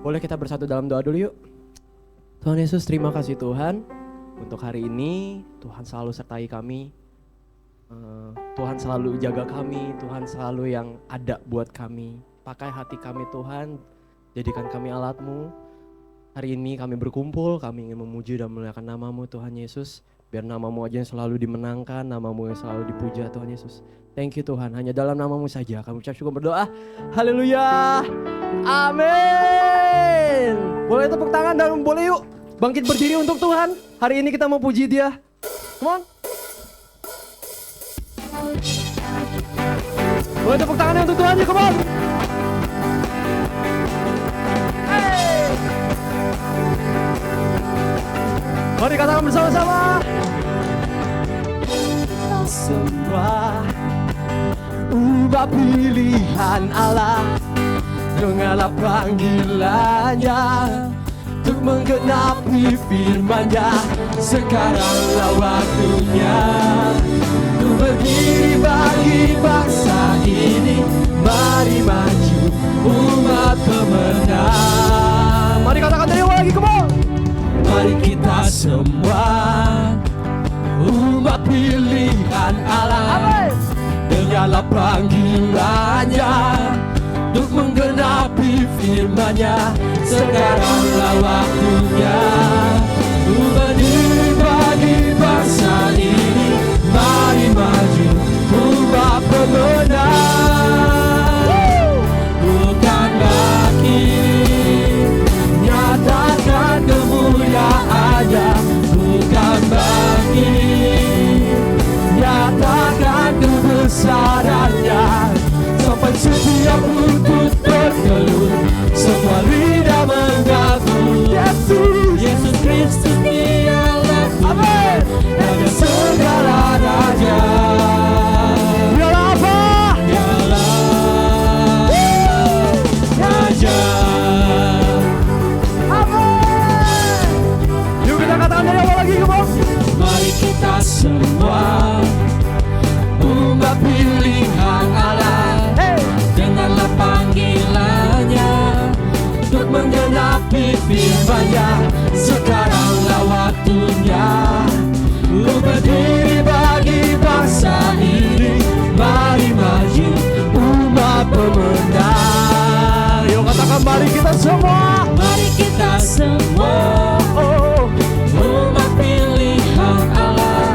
Boleh kita bersatu dalam doa dulu yuk. Tuhan Yesus, terima kasih Tuhan untuk hari ini. Tuhan selalu sertai kami. Tuhan selalu jaga kami. Tuhan selalu yang ada buat kami. Pakai hati kami Tuhan, jadikan kami alat-Mu. Hari ini kami berkumpul, kami ingin memuji dan memuliakan nama-Mu Tuhan Yesus. Biar nama-Mu aja yang selalu dimenangkan, nama-Mu yang selalu dipuja Tuhan Yesus. Thank you Tuhan, hanya dalam nama-Mu saja kami ucap syukur berdoa. Haleluya, amin. Boleh tepuk tangan dan boleh yuk bangkit berdiri untuk Tuhan. Hari ini kita mau puji Dia. Come on. Boleh tepuk tangannya untuk Tuhan ya, come on. Hey. Mari katakan bersama-sama. Semua ubah pilihan Allah, dengarlah panggilannya untuk menggenapi firman-Nya. Sekaranglah waktunya untuk berdiri bagi bangsa ini. Mari maju umat pemenang. Mari katakan dari awal lagi, come on. Mari kita semua umat pilihan Allah, dengarlah panggilannya untuk menggenapi firman-Nya. Sekaranglah waktunya berdiri bagi bangsa ini. Mari maju umat pemenang. Bukan bagi nyatakan kemuliaan-Nya, bukan bagi nyatakan kebesaran-Nya, sampai setiap lutut bertelut, semua lidah mengaku Yesus Kristus Dialah Tuhan, Raja segala raja. Dialah apa? Dialah Raja. Amin. Yuk kita katakan dari awal lagi, come on. Mari kita semua umat pilihan Allah, dengarlah panggilannya untuk menggenapi firman-Nya. Sekaranglah waktunya untuk berdiri bagi bangsa ini. Mari maju umat pemenang. Yuk katakan mari kita semua. Mari kita semua umat pilihan Allah,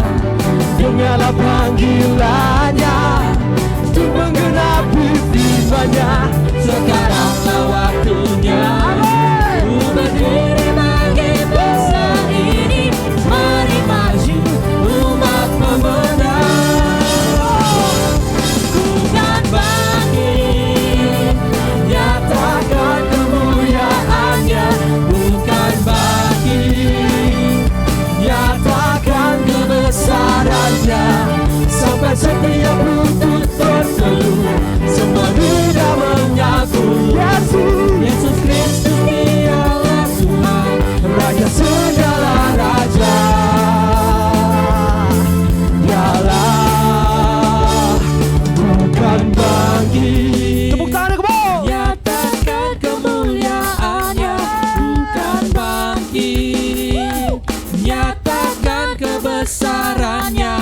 dengarlah panggilannya untuk menggenapi firman-Nya. Sekaranglah waktunya berdiri bagi bangsa ini. Mari maju umat pemenang. Bukan bagi nyatakan kemuliaan-Nya, bukan bagi nyatakan kebesaran-Nya, sampai setiap lutut bertelut, semua lidah mengaku Yesus Kristus Dialah Tuhan, Raja segala raja. Dialah bukan bagi tepuk tangan ke bawah, nyatakan kemuliaan-Nya, bukan bagi nyatakan kebesaran-Nya,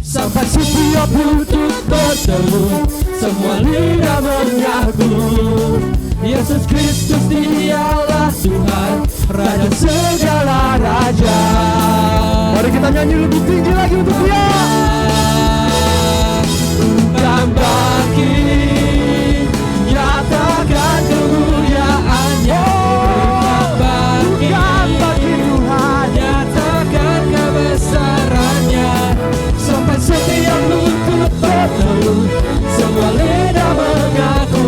sampai setiap lutut bertelut, semua lidah mengaku Yesus Kristus Dialah Tuhan, Raja segala raja. Mari kita nyanyi lebih tinggi lagi untuk Dia. Bukan bagi nyatakan kemuliaan-Nya, bukan bagi Tuhan nyatakan kebesaran-Nya, sampai setiap lutut bertelut, semua lidah mengaku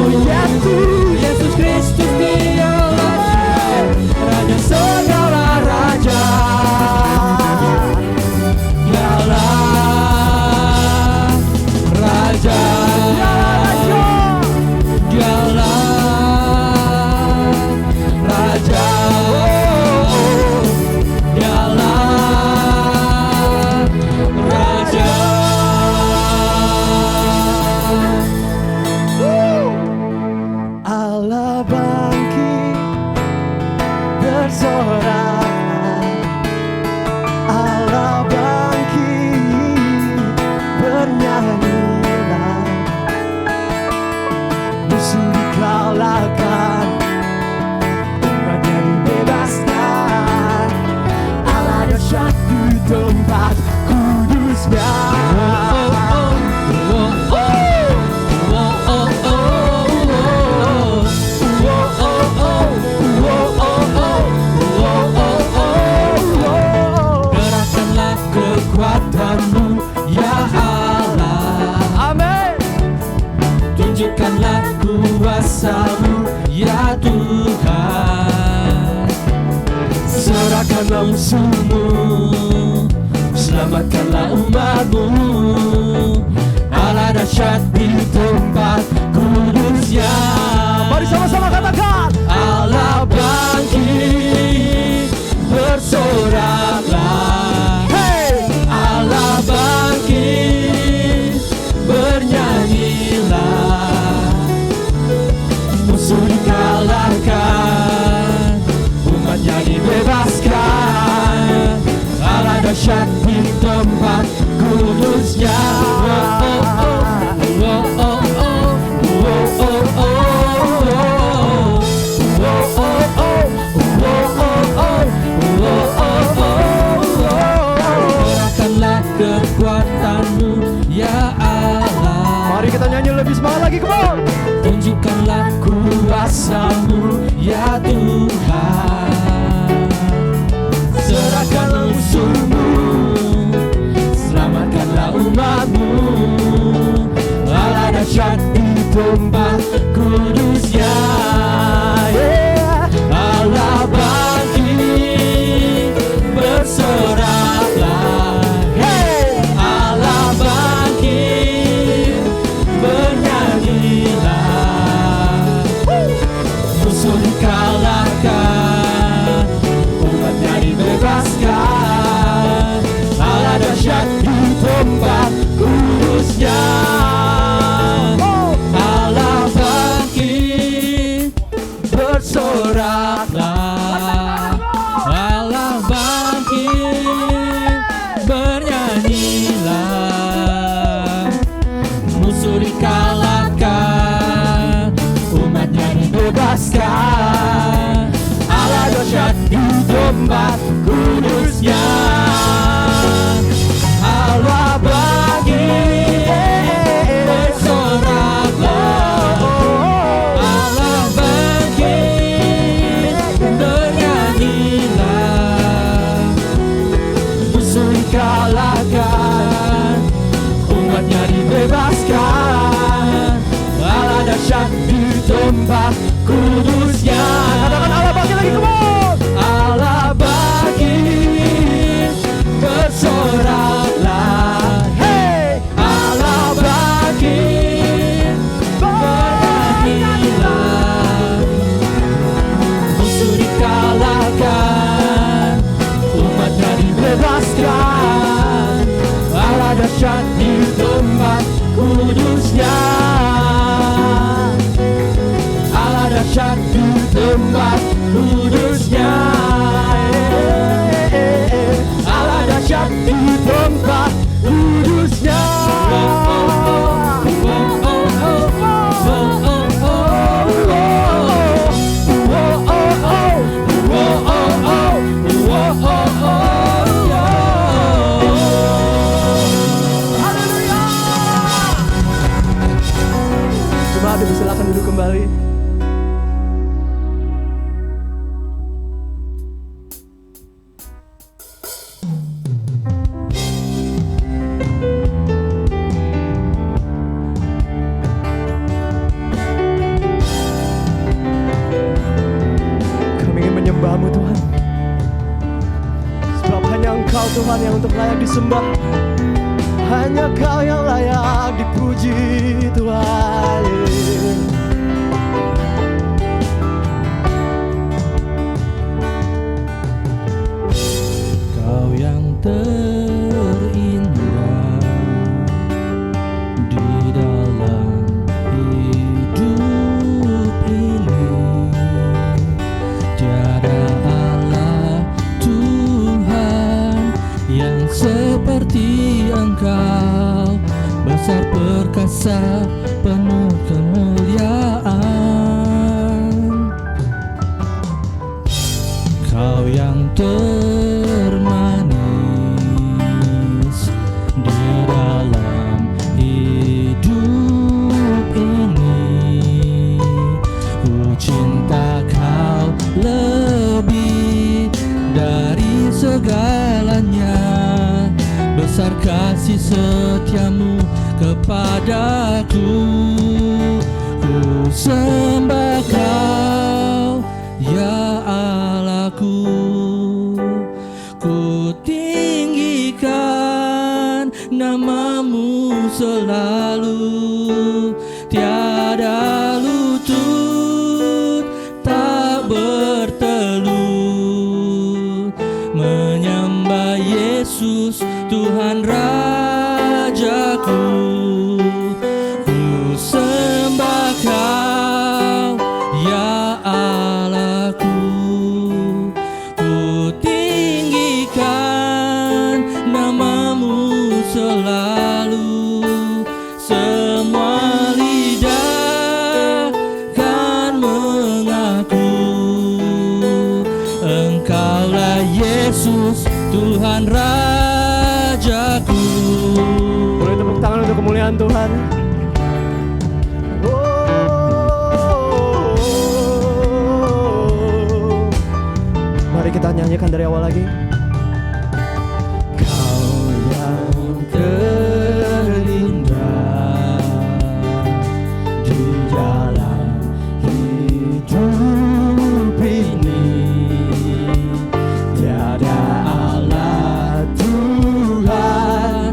Yesus Kristus Dialah Tuhan, Raja segala raja. Dialah serahkanlah musuhmu, selamatkanlah umatmu. Allah dahsyat di tempat kudusnya. Mari sama-sama katakan, Allah bangkit, bersoraklah. hey! Allah bangkit, bernyanyilah. Musuh dikalahkan, umatnya dibebaskan. Allah dahsyat di tempat kudusnya. Serahkanlah kekuatanmu ya Allah. Mari kita nyanyi lebih semangat lagi, come on. Tunjukkanlah kuasa-Mu ya Tuhan. Serahkanlah musuh-Mu, selamatkanlah umat-Mu. Allah dahsyat di tempat kudusnya. Yeah. Allah bangkit, bersoraklah. Hey. Allah bangkit, bernyanyilah. Musuh dikalahkan, umatnya dibebaskan. Allah dahsyat di tempat kudusnya. Allah bangkit, bersoraklah. Allah bangkit, bernyanyilah. Musuh dikalahkan, umatnya dibebaskan. Allah dahsyat di tempat kudusnya. Allah bangkit, bersoraklah. Allah bangkit, bernyanyilah. Musuh dikalahkan, umatnya dibebaskan. Allah dahsyat di tempat kudusnya. Katakan Allah bangkit lagi, come on. Allah bangkit, bersoraklah. Hey, Allah bangkit, bernyanyilah. Musuh dikalahkan, umatnya dibebaskan. Allah dahsyat di tempat kudusnya. Allah dahsyat di tempat kudusnya. Allah dahsyat di tempat kudusnya. Coba silakan duduk kembali. Kami ingin menyembah-Mu Tuhan, sebab hanya Engkau Tuhan yang untuk layak disembah. Hanya Kau yang layak dipuji Tuhan. Kau yang terindah di dalam hidup ini. Tiada Allah Tuhan yang seperti Engkau, besar perkasa penuh kemuliaan. Kau yang termanis di dalam hidup ini. Ku cinta Kau lebih dari segalanya. Besar kasih setiamu kepadaku. Ku sembah Kau ya Allahku. selalu, tiada lutut tak bertelut, menyembah Yesus Tuhan Rajaku. Ku sembah Kau ya Allahku, ku tinggikan namamu selalu, semua lidah kan mengaku Engkaulah Yesus Tuhan Rajaku. Boleh tepuk tangan untuk kemuliaan Tuhan. Mari kita nyanyikan dari awal lagi. Kau yang terindah di dalam hidup ini, tiada Allah Tuhan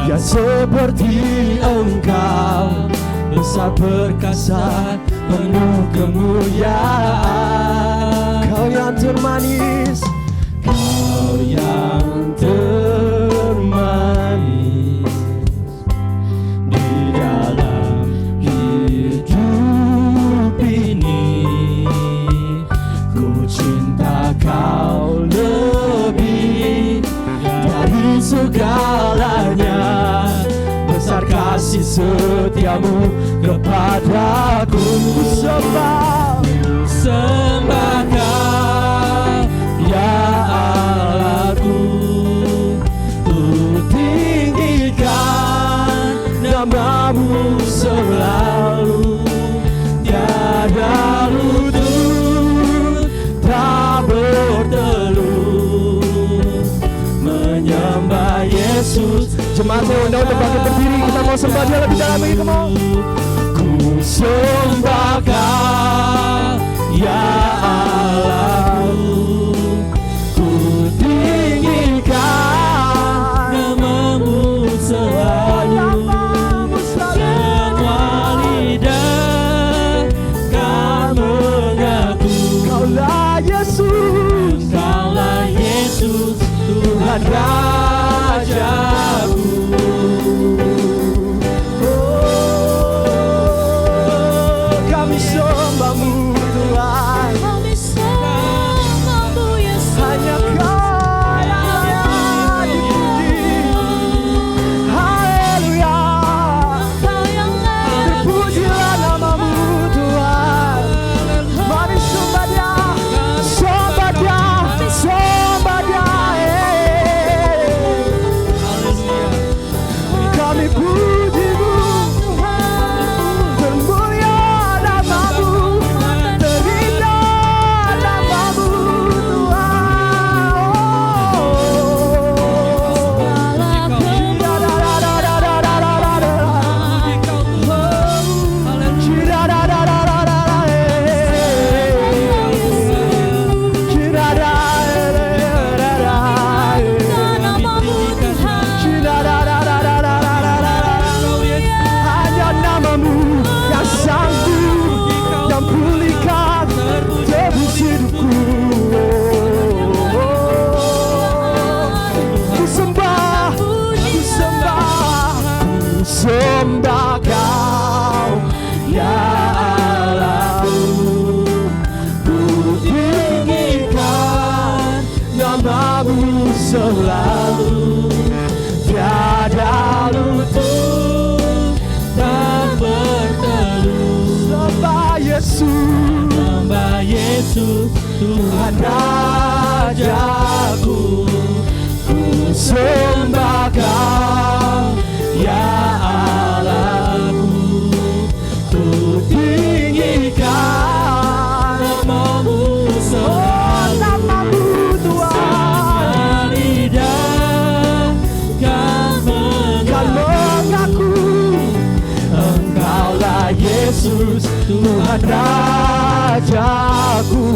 yang seperti Engkau, besar perkasa penuh kemuliaan. Kau yang termanis, Kau yang termanis di dalam hidup ini, ku cinta Kau lebih dari segalanya, besar kasih setiamu kepadaku. Sembah Kau ya Allahku, ku tinggikan namamu selalu, tiada lutut tak bertelut, menyembah Yesus. jemaat saya undang untuk bangkit berdiri, kita mau sembah Dia lebih dalam lagi, come on. Ku sembah Kau ya Allahku, ku tinggikan namamu selalu, semua lidah kan mengaku Kaulah Yesus, Kaulah Yesus Tuhan Rajaku. kami sembahmu Tuhan, hanya Kau yang layak dipuji. Haleluya, terpujilah namamu Tuhan. Mari sembah Dia, sembah Dia, sembah Dia. Kami puji-Mu, termulia namamu, terindah namamu hanya namamu yang sanggup yang pulihkan tebus hidupku. Ku sembah, ku sembah, ku sembah Kau ya Allahku, ku tinggikan namamu selalu, tiada lutut tak bertelut, Sembah Yesus, sembah Yesus Tuhan Rajaku. Ku sembah Kau ya Allahku, ku tinggikan namamu selalu, namamu Tuhan. semua lidah kan mengaku Engkaulah Yesus Tuhan Rajaku.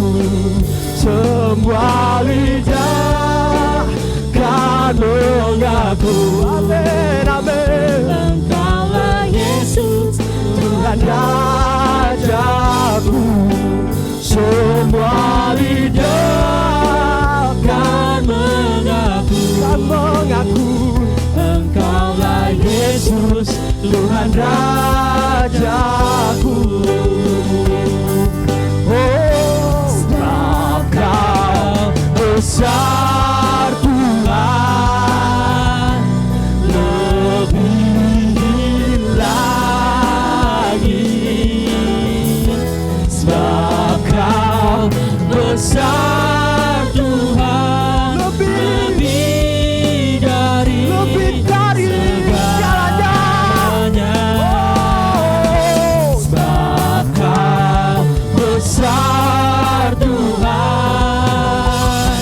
Semua lidah kan mengaku, Amin, amin. Engkau semua lidah kan mengaku Engkaulah Yesus, Tuhan Rajaku. Oh, sebab Kau besar Tuhan, lebih lagi. Sebab Kau besar Tuhan, lebih dari segalanya. Sebab Kau besar Tuhan,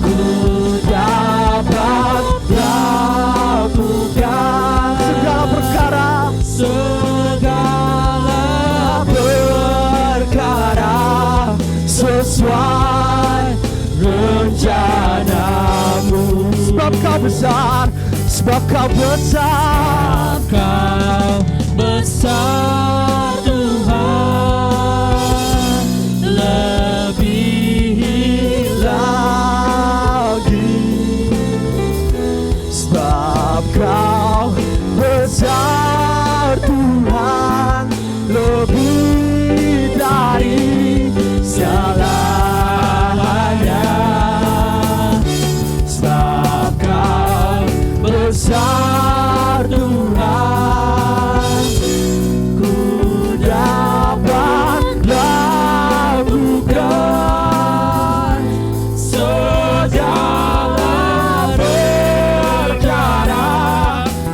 ku dapat lakukan segala perkara sesuai rencanamu. Sebab Kau besar, sebab Kau besar, Kau besar Tuhan, lebih lagi. Sebab Kau besar Tuhan, lebih dari segalanya. Sebab Kau besar Tuhan, ku dapat lakukan segala perkara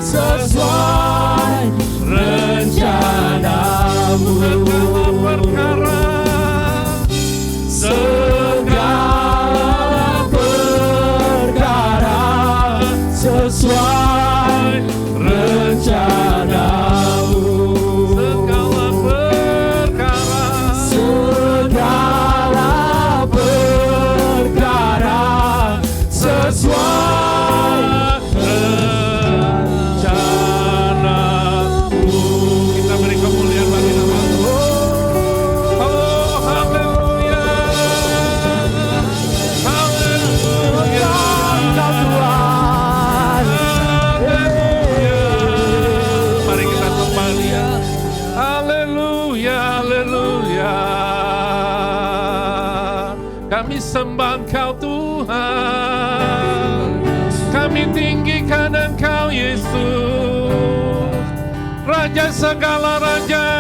sesuai rencanamu. Segala perkara sesuai rencanamu. Segala perkara sesuai rencanamu. Kita beri kemuliaan bagi nama Tuhan. Oh, haleluya. Haleluya. Haleluya. Mari kita kembali ya. Haleluya, haleluya. Kami sembah Engkau Tuhan, kami tinggikan Engkau Yesus, Raja segala raja,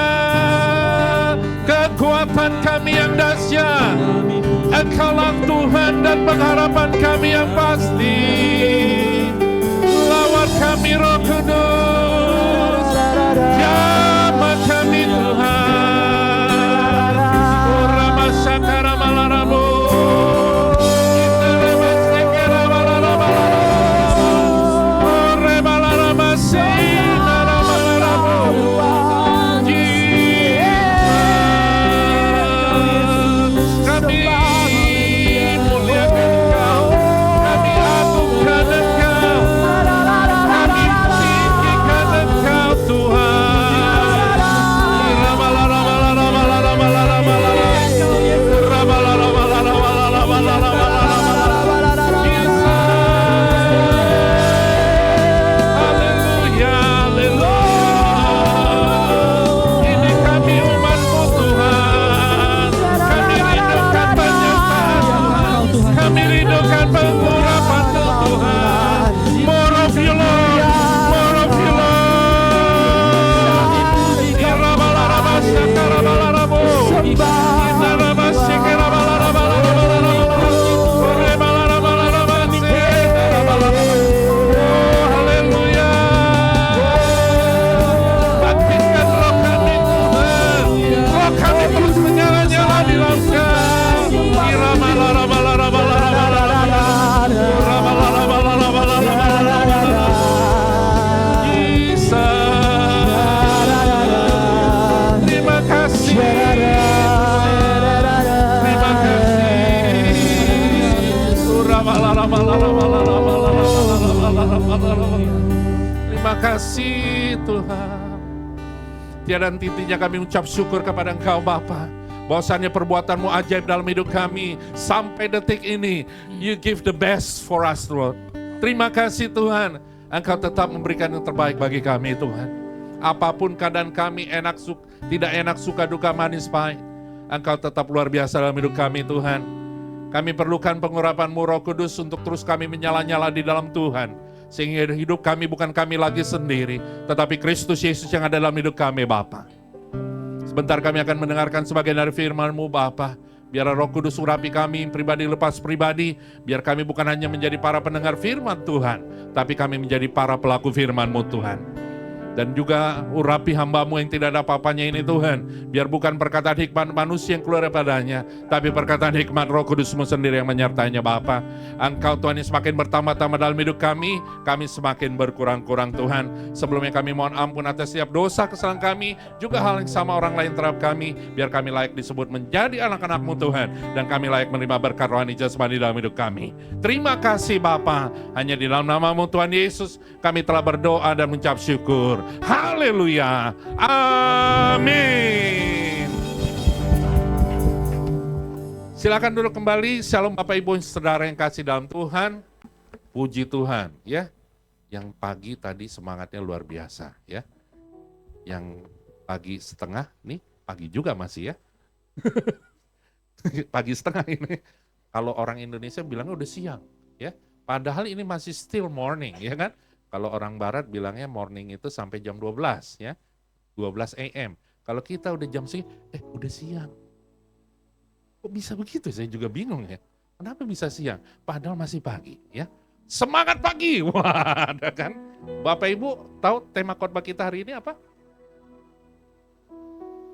kekuatan kami yang dahsyat. Engkaulah Tuhan dan pengharapan kami yang pasti. Lawat kami Roh Kudus, jamah kami Tuhan. Rama Sakara Malarabu, Rama Sekara Malarabu, Rama Larama Sinara Malarabu. Kami muliakan Engkau, kami agungkan Engkau, kami tinggikan Engkau Tuhan. Haleluya, haleluya. Ini kami umat-Mu Tuhan, kami rindukan penyertaan Tuhan, kami rindukan pengurapan-Mu Tuhan. More of you Lord, more of you Lord. Irabalaraba Sakarabalabu, Inaraba Sikarabalabalabalabalabalabu, Orebalarabalaba Sikarabalabalabalabu. Oh, haleluya. Bangkitkan roh kami Tuhan, roh kami terus menyala-nyala di dalam Kau. Irabalarabalabalabalabalabalabu, Irabalarabalabalabalabalabalabu. Terima kasih. Terima kasih. Terima kasih Tuhan. Tiada henti-hentinya kami ucap syukur kepada Engkau Bapa. Bahwasannya perbuatanmu ajaib dalam hidup kami. Sampai detik ini, you give the best for us, Lord. Terima kasih Tuhan, Engkau tetap memberikan yang terbaik bagi kami Tuhan. Apapun keadaan kami, tidak enak, suka, duka, manis, pahit, Engkau tetap luar biasa dalam hidup kami Tuhan. Kami perlukan pengurapan-Mu Roh Kudus untuk terus kami menyala-nyala di dalam Tuhan. Sehingga hidup kami bukan kami lagi sendiri, tetapi Kristus Yesus yang ada dalam hidup kami Bapa. Sebentar kami akan mendengarkan sebagian dari firman-Mu Bapa. Biar Roh Kudus urapi kami pribadi lepas pribadi. Biar kami bukan hanya menjadi para pendengar firman Tuhan, tapi kami menjadi para pelaku firman-Mu Tuhan. Dan juga urapi hamba-Mu yang tidak ada apa-apanya ini Tuhan. Biar bukan perkataan hikmat manusia yang keluar daripadanya, tapi perkataan hikmat Roh Kudus-Mu sendiri yang menyertainya Bapa. Engkau Tuhan yang semakin bertambah-tambah dalam hidup kami semakin berkurang-kurang Tuhan. Sebelumnya kami mohon ampun atas setiap dosa kesalahan kami, juga hal yang sama orang lain terhadap kami. Biar kami layak disebut menjadi anak-anak-Mu Tuhan, dan kami layak menerima berkat rohani jasmani dalam hidup kami. Terima kasih Bapa. Hanya di dalam nama-Mu Tuhan Yesus kami telah berdoa dan mengucap syukur. Haleluya. Amin. Silakan duduk kembali. Shalom Bapak Ibu Saudara yang kasih dalam Tuhan. Puji Tuhan ya. Yang pagi tadi semangatnya luar biasa ya. Yang pagi setengah nih, pagi juga masih ya. Pagi setengah ini. Kalau orang Indonesia bilangnya udah siang ya. Padahal ini masih still morning ya kan. Kalau orang barat bilangnya morning itu sampai jam 12 ya. 12 AM. Kalau kita udah jam segini, udah siang. Kok bisa begitu? Saya juga bingung ya. Kenapa bisa siang? Padahal masih pagi ya. Semangat pagi. Wah, ada kan? Bapak Ibu tahu tema khotbah kita hari ini apa?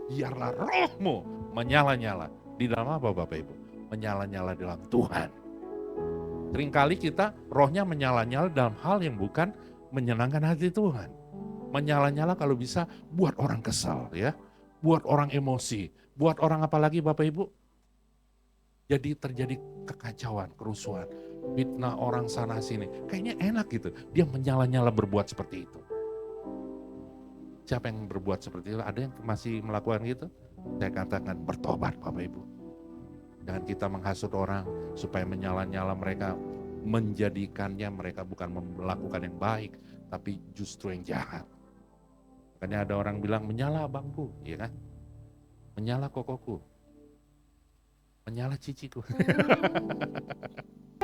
Biarlah rohmu menyala-nyala. Di dalam apa Bapak Ibu? Menyala-nyala dalam Tuhan. Seringkali kita rohnya menyala-nyala dalam hal yang bukan menyenangkan hati Tuhan. Menyala-nyala kalau bisa buat orang kesal ya. Buat orang emosi. Buat orang apalagi Bapak Ibu? Jadi terjadi kekacauan, kerusuhan. Fitnah orang sana sini. Kayaknya enak gitu. Dia menyala-nyala berbuat seperti itu. Siapa yang berbuat seperti itu? Ada yang masih melakukan gitu? Saya katakan bertobat Bapak Ibu. Jangan kita menghasut orang supaya menyala-nyala mereka, menjadikannya mereka bukan melakukan yang baik, tapi justru yang jahat. Makanya ada orang bilang, menyala abangku, ya kan? Menyala kokoku, menyala ciciku.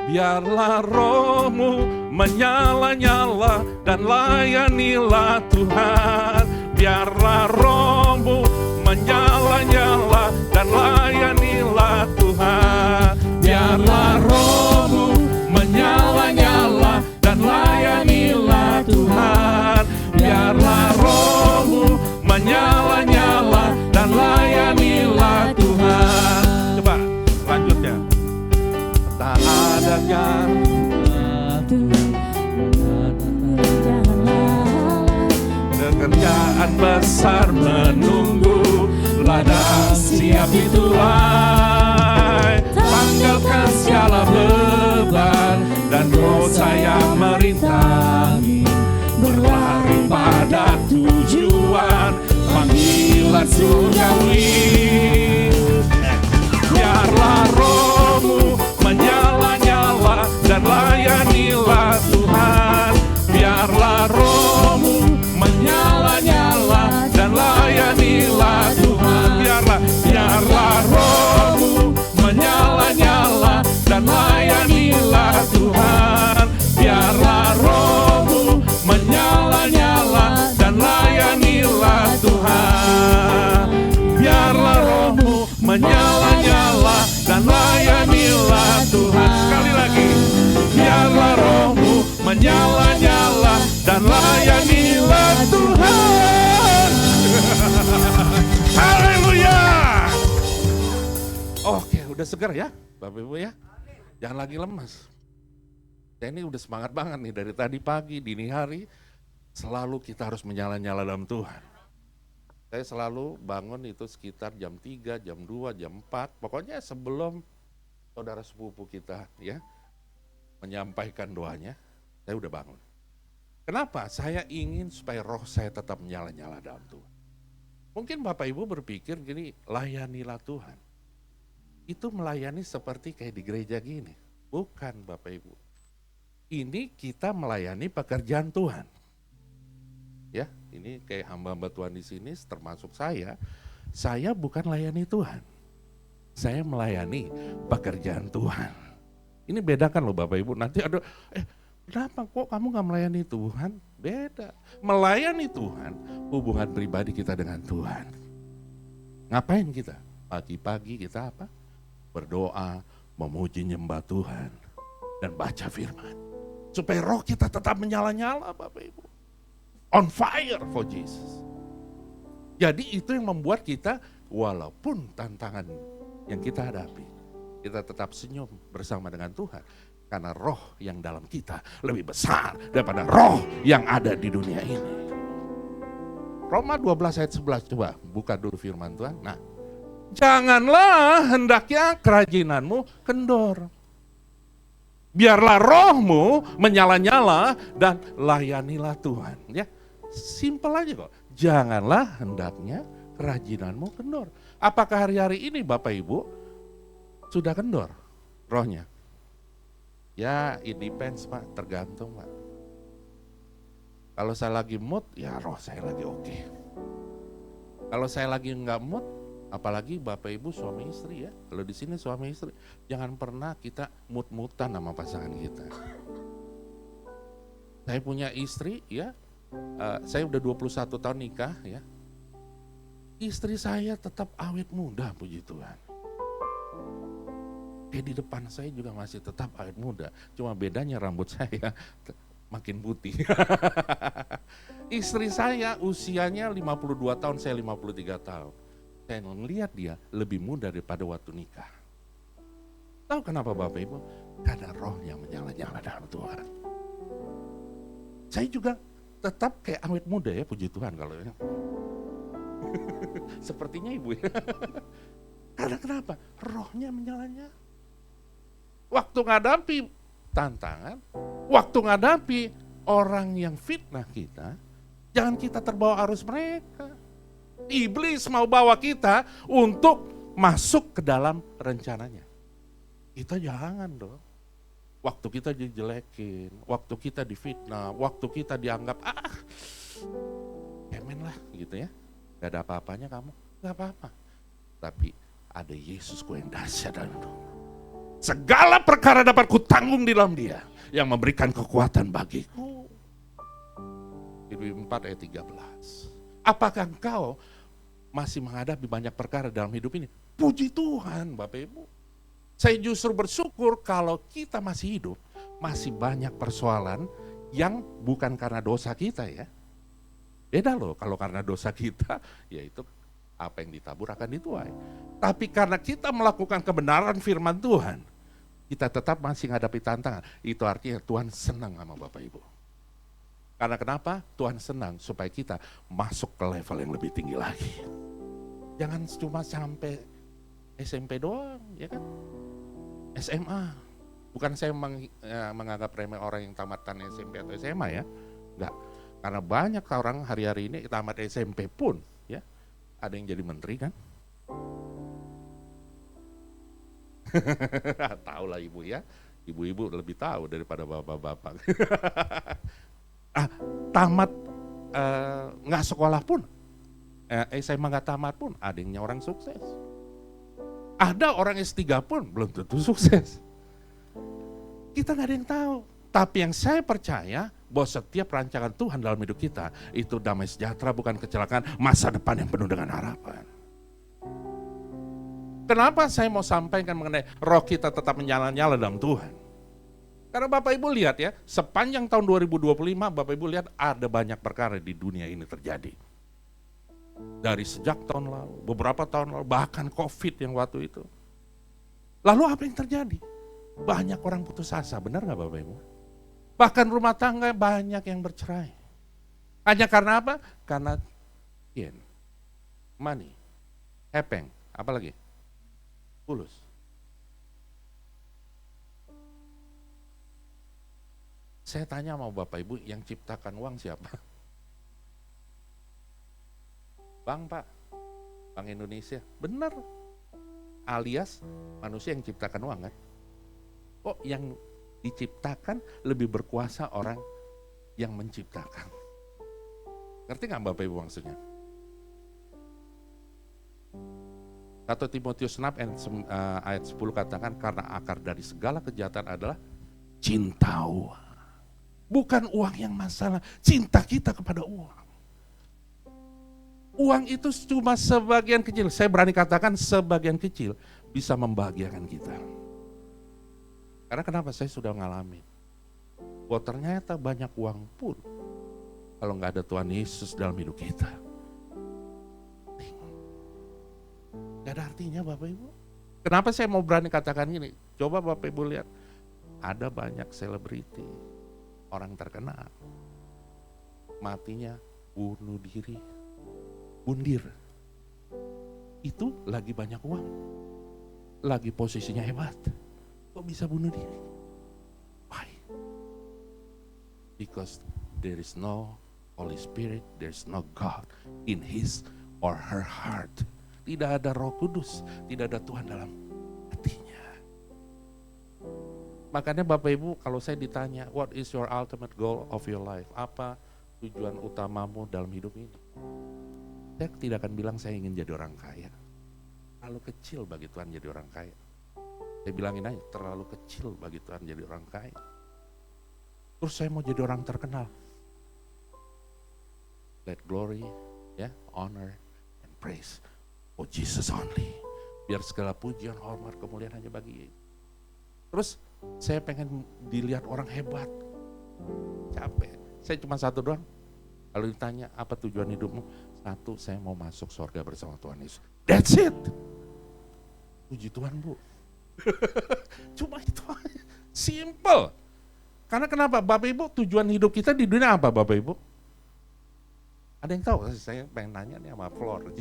Biarlah rohmu menyala-nyala dan layanilah Tuhan. Biarlah rohmu menyala-nyala dan layanilah Tuhan. Biarlah rohmu menyala-nyala dan layanilah Tuhan. Biarlah rohmu menyala-nyala dan layanilah Tuhan. Coba lanjutnya. Tak adanya pekerjaan besar menunggu, ladang siap dituai. Tanggalkan segala beban dan dosa yang merintangi, berlari pada tujuan panggilan surgawi. Biarlah rohmu menyala-nyala dan layanilah Tuhan. Biarlah rohmu menyala-nyala dan layanilah Tuhan. Biarlah rohmu menyala-nyala dan layanilah Tuhan. Biarlah rohmu menyala-nyala dan layanilah Tuhan. Biarlah rohmu menyala-nyala dan layanilah Tuhan. Sekali lagi. Biarlah rohmu menyala-nyala dan layanilah Tuhan. Haleluya. Oke, udah segar ya Bapak Ibu ya. Jangan lagi lemas. Saya ini udah semangat banget nih dari tadi pagi, dini hari. Selalu kita harus menyala-nyala dalam Tuhan. Saya selalu bangun itu sekitar jam 3, jam 2, jam 4. Pokoknya sebelum saudara sepupu kita ya menyampaikan doanya, saya udah bangun. Kenapa? Saya ingin supaya roh saya tetap menyala-nyala dalam Tuhan. Mungkin Bapak Ibu berpikir gini, layanilah Tuhan. Itu melayani seperti kayak di gereja gini. Bukan Bapak Ibu. Ini kita melayani pekerjaan Tuhan. Ya, ini kayak hamba-hamba Tuhan di sini termasuk saya. Saya bukan layani Tuhan. Saya melayani pekerjaan Tuhan. Ini bedakan loh Bapak Ibu. Nanti ada, kenapa kok kamu gak melayani Tuhan? Beda. Melayani Tuhan, hubungan pribadi kita dengan Tuhan. Ngapain kita? Pagi-pagi kita apa? Berdoa, memuji nyembah Tuhan, dan baca firman. Supaya roh kita tetap menyala-nyala Bapak Ibu. On fire for Jesus. Jadi itu yang membuat kita walaupun tantangan yang kita hadapi, kita tetap senyum bersama dengan Tuhan. Karena roh yang dalam kita lebih besar daripada roh yang ada di dunia ini. Roma 12 ayat 11, coba buka dulu firman Tuhan. Nah, janganlah hendaknya kerajinanmu kendor. Biarlah rohmu menyala-nyala dan layanilah Tuhan. Ya, simpel aja kok. Janganlah hendaknya kerajinanmu kendor. Apakah hari-hari ini Bapak Ibu sudah kendor rohnya? Ya, it depends Pak, tergantung Pak. Kalau saya lagi mood, ya roh saya lagi oke. Kalau saya lagi nggak mood, apalagi Bapak Ibu suami istri ya. Kalau di sini suami istri, jangan pernah kita mood-moodan sama pasangan kita. Saya punya istri ya, saya udah 21 tahun nikah ya. Istri saya tetap awet muda, puji Tuhan. Di depan saya juga masih tetap awet muda. Cuma bedanya rambut saya makin putih. Istri saya usianya 52 tahun, saya 53 tahun. Saya melihat dia lebih muda daripada waktu nikah. Tahu kenapa Bapak Ibu? Karena roh yang menyala-nyala dalam Tuhan. Saya juga tetap kayak awet muda ya, puji Tuhan kalau ya. Sepertinya ibu ya. Karena kenapa? Rohnya menyala-nyala. Waktu ngadapi tantangan, waktu ngadapi orang yang fitnah kita, jangan kita terbawa arus mereka. Iblis mau bawa kita untuk masuk ke dalam rencananya. Kita jangan dong. Waktu kita dijelekin, waktu kita difitnah, waktu kita dianggap, kemen lah gitu ya. Gak ada apa-apanya kamu, gak apa-apa. Tapi ada Yesusku yang dahsyat dalam hidup. Segala perkara dapat kutanggung di dalam Dia yang memberikan kekuatan bagiku. Filipi 4 ayat 13. Apakah engkau masih menghadapi banyak perkara dalam hidup ini? Puji Tuhan Bapak Ibu. Saya justru bersyukur kalau kita masih hidup, masih banyak persoalan yang bukan karena dosa kita ya. Beda loh kalau karena dosa kita, yaitu apa yang ditabur akan dituai. Tapi karena kita melakukan kebenaran firman Tuhan, kita tetap masih menghadapi tantangan. Itu artinya Tuhan senang sama Bapak Ibu. Karena kenapa? Tuhan senang supaya kita masuk ke level yang lebih tinggi lagi. Jangan cuma sampai SMP doang, ya kan? SMA. Bukan saya menganggap remeh orang yang tamatan SMP atau SMA ya. Enggak. Karena banyak orang hari-hari ini tamat SMP pun ya, ada yang jadi menteri kan? Tahu lah ibu ya, ibu-ibu lebih tahu daripada bapak-bapak. Tamat nggak sekolah pun, SMA nggak tamat pun, adanya orang sukses. Ada orang S3 pun belum tentu sukses. Kita nggak ada yang tahu. Tapi yang saya percaya bahwa setiap rancangan Tuhan dalam hidup kita itu damai sejahtera, bukan kecelakaan, masa depan yang penuh dengan harapan. Kenapa saya mau sampaikan mengenai roh kita tetap menyala-nyala dalam Tuhan? Karena Bapak Ibu lihat ya, sepanjang tahun 2025 Bapak Ibu lihat ada banyak perkara di dunia ini terjadi. Dari sejak tahun lalu, beberapa tahun lalu, bahkan COVID yang waktu itu. Lalu apa yang terjadi? Banyak orang putus asa, benar gak Bapak Ibu? Bahkan rumah tangga banyak yang bercerai. Hanya karena apa? Karena money, hepeng, apa lagi? Fulus. Saya tanya sama Bapak Ibu, yang ciptakan uang siapa? Bang Pak, Bank Indonesia, benar. Alias manusia yang ciptakan uang kan. Oh, yang diciptakan lebih berkuasa orang yang menciptakan. Ngerti nggak Bapak Ibu maksudnya? 1 Timotius 6 ayat 10 katakan, karena akar dari segala kejahatan adalah cinta uang. Bukan uang yang masalah, cinta kita kepada uang. Uang itu cuma sebagian kecil, saya berani katakan sebagian kecil bisa membahagiakan kita. Karena kenapa? Saya sudah ngalamin. Bahwa ternyata banyak uang pun, kalau nggak ada Tuhan Yesus dalam hidup kita, gak ada artinya Bapak Ibu. Kenapa saya mau berani katakan gini? Coba Bapak Ibu lihat, ada banyak selebriti, orang terkenal, matinya bunuh diri, bundir. Itu lagi banyak uang, lagi posisinya hebat, kok bisa bunuh diri? Why? Because there is no Holy Spirit, there is no God in his or her heart. Tidak ada Roh Kudus, tidak ada Tuhan dalam hatinya. Makanya Bapak Ibu, kalau saya ditanya, what is your ultimate goal of your life? Apa tujuan utamamu dalam hidup ini? Saya tidak akan bilang saya ingin jadi orang kaya. Terlalu kecil bagi Tuhan jadi orang kaya. Saya bilangin aja, terlalu kecil bagi Tuhan jadi orang kaya. Terus saya mau jadi orang terkenal. Let glory, honor, and praise for Jesus only. Biar segala pujian, hormat, kemuliaan hanya bagi Yesus. Terus saya pengen dilihat orang hebat. Capek. Saya cuma satu doang. Kalau ditanya apa tujuan hidupmu? Satu, saya mau masuk surga bersama Tuhan Yesus. That's it. Puji Tuhan Bu. Cuma itu aja. Simple. Karena kenapa? Bapak Ibu, tujuan hidup kita di dunia apa Bapak Ibu? Ada yang tahu? Saya pengen nanya nih sama Flor.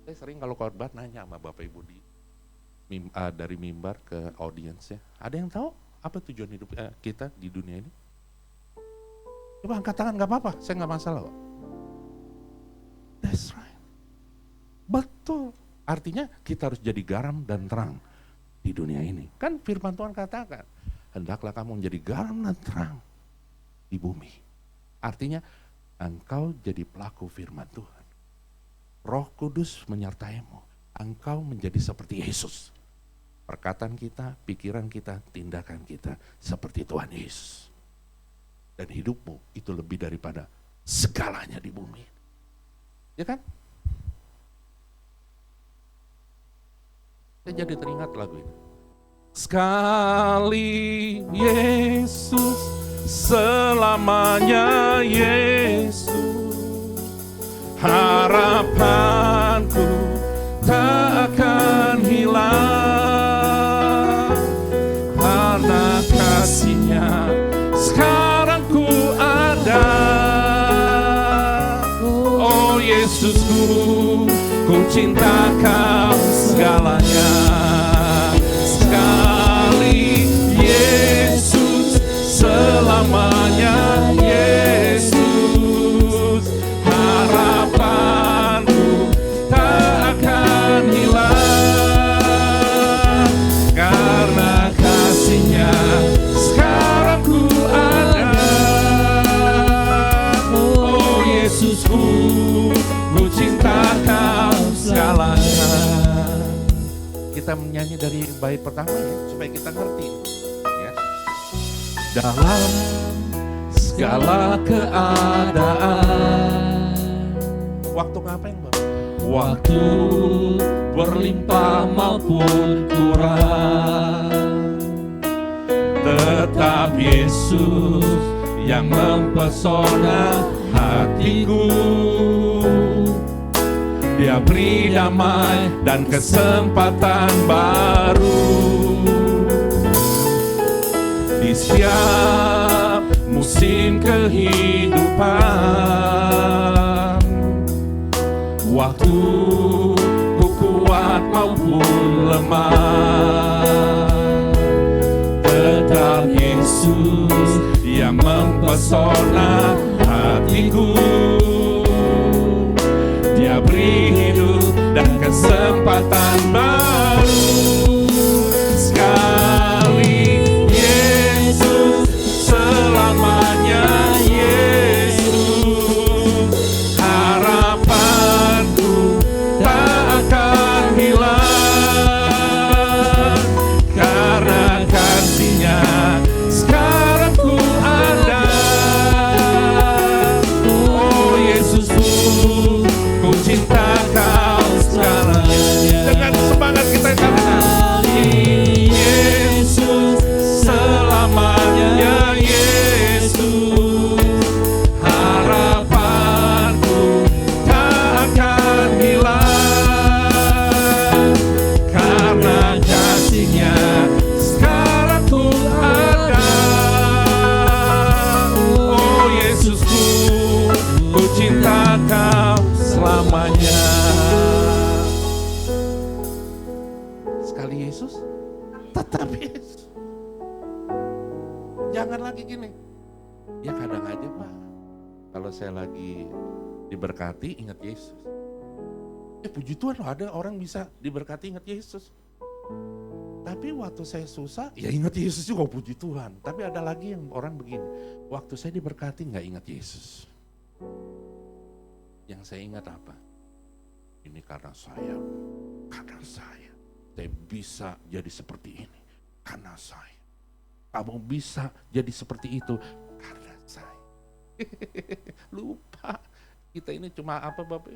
Saya sering kalau khotbah nanya sama Bapak Ibu dari mimbar ke audiensnya. Ada yang tahu apa tujuan hidup kita di dunia ini? Coba angkat tangan, gak apa-apa, saya gak masalah kok. That's right. Betul. Artinya kita harus jadi garam dan terang di dunia ini. Kan firman Tuhan katakan, hendaklah kamu menjadi garam dan terang di bumi. Artinya engkau jadi pelaku firman Tuhan. Roh Kudus menyertaimu. Engkau menjadi seperti Yesus. Perkataan kita, pikiran kita, tindakan kita seperti Tuhan Yesus. Dan hidupmu itu lebih daripada segalanya di bumi. Ya kan? Saya jadi teringat lagu ini. Sekali Yesus, selamanya Yesus. Harapanku tak akan hilang. Karena kasih-Nya sekarang ku ada. Oh Yesusku, ku cinta Kau segalanya. Sekali Yesus, selamanya Yesus. Harapanku tak akan hilang. Karena kasih-Nya sekarang ku ada. Oh Yesusku, ku cinta Kau segalanya. Kita menyanyi dari bait pertama ya, supaya kita ngerti ya. Dalam segala keadaan. Waktu ngapain Bang? Waktu berlimpah maupun kurang, tetap Yesus yang mempesona hatiku. Dia beri damai dan kesempatan baru di setiap musim kehidupan. Waktu ku kuat maupun lemah, tetap Yesus yang mempesona hatiku. Dia beri hidup dan kesempatan baru. Sekali Yesus, selamanya Yesus. Harapanku tak akan hilang, karena kasih-Nya sekarang ku ada. Oh Yesusku, ku cinta Kau segalanya. Dengan semangat kita katakan, Yesus, selamanya Yesus. Harapanku tak akan hilang, karena kasih-Nya sekarang ku ada. Oh Yesusku, ku cinta Kau selamanya. Sekali Yesus, tetap Yesus. Jangan lagi gini. Ya kadang aja Pak, kalau saya lagi diberkati ingat Yesus. Puji Tuhan loh, ada orang bisa diberkati ingat Yesus. Tapi waktu saya susah, ya ingat Yesus juga, puji Tuhan. Tapi ada lagi yang orang begini, waktu saya diberkati nggak ingat Yesus. Yang saya ingat apa? Ini karena saya bisa jadi seperti ini, karena saya. Kamu bisa jadi seperti itu, karena saya. Lupa, kita ini cuma apa Bapak?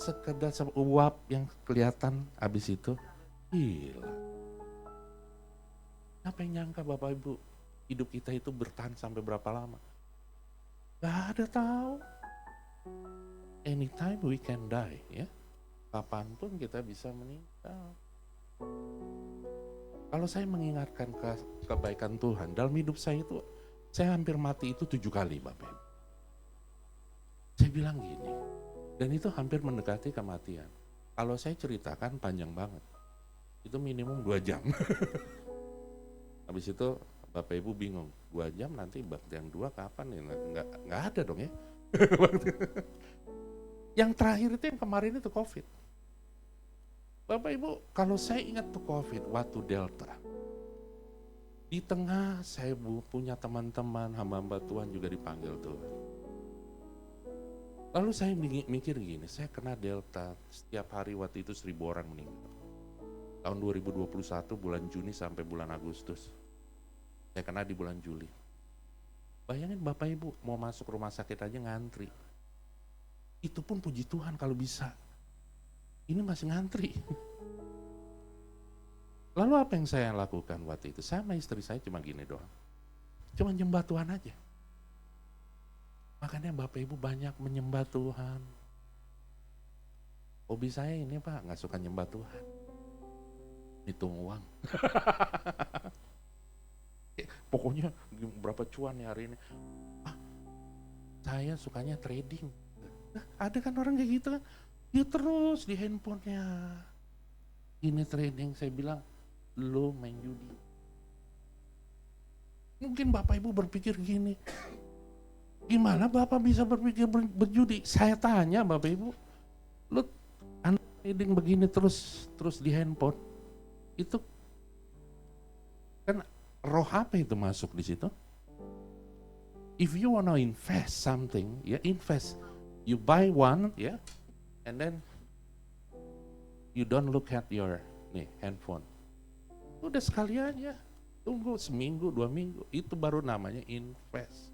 Sekedar uap yang kelihatan, habis itu hilang. Apa yang nyangka Bapak Ibu, hidup kita itu bertahan sampai berapa lama? Gak ada tahu. Anytime we can die, ya. Kapanpun kita bisa meninggal. Kalau saya mengingatkan kebaikan Tuhan dalam hidup saya itu, saya hampir mati itu 7 kali Bapak Ibu. Saya bilang gini, dan itu hampir mendekati kematian. Kalau saya ceritakan panjang banget, itu minimum 2 jam. Habis itu Bapak Ibu bingung, 2 jam nanti yang 2 kapan ya? Nggak ada dong ya. Yang terakhir itu yang kemarin itu COVID. Bapak Ibu, kalau saya ingat tuh COVID waktu Delta, di tengah saya punya teman-teman hamba-hamba Tuhan juga dipanggil Tuhan. Lalu saya mikir gini, saya kena Delta, setiap hari waktu itu 1.000 orang meninggal. Tahun 2021 bulan Juni sampai bulan Agustus. Saya kena di bulan Juli. Bayangin Bapak Ibu, mau masuk rumah sakit aja ngantri. Itu pun puji Tuhan kalau bisa. Ini masih ngantri. Lalu apa yang saya lakukan waktu itu? Saya sama istri saya cuma gini doang. Cuma nyembah Tuhan aja. Makanya Bapak Ibu banyak menyembah Tuhan. Hobi saya ini Pak, gak suka nyembah Tuhan. Hitung uang. Pokoknya berapa cuan nih hari ini. Saya sukanya trading. Ada kan orang kayak gitu kan. Dia terus di handphonenya. Ini trading, saya bilang, lo main judi. Mungkin Bapak Ibu berpikir gini, gimana Bapak bisa berpikir berjudi? Saya tanya Bapak Ibu, lo trading begini terus di handphone, itu kan roh apa itu masuk di situ? If you wanna invest something, ya invest. You buy one, ya, and then you don't look at your handphone. Udah sekalian ya, tunggu seminggu, 2 minggu, itu baru namanya invest.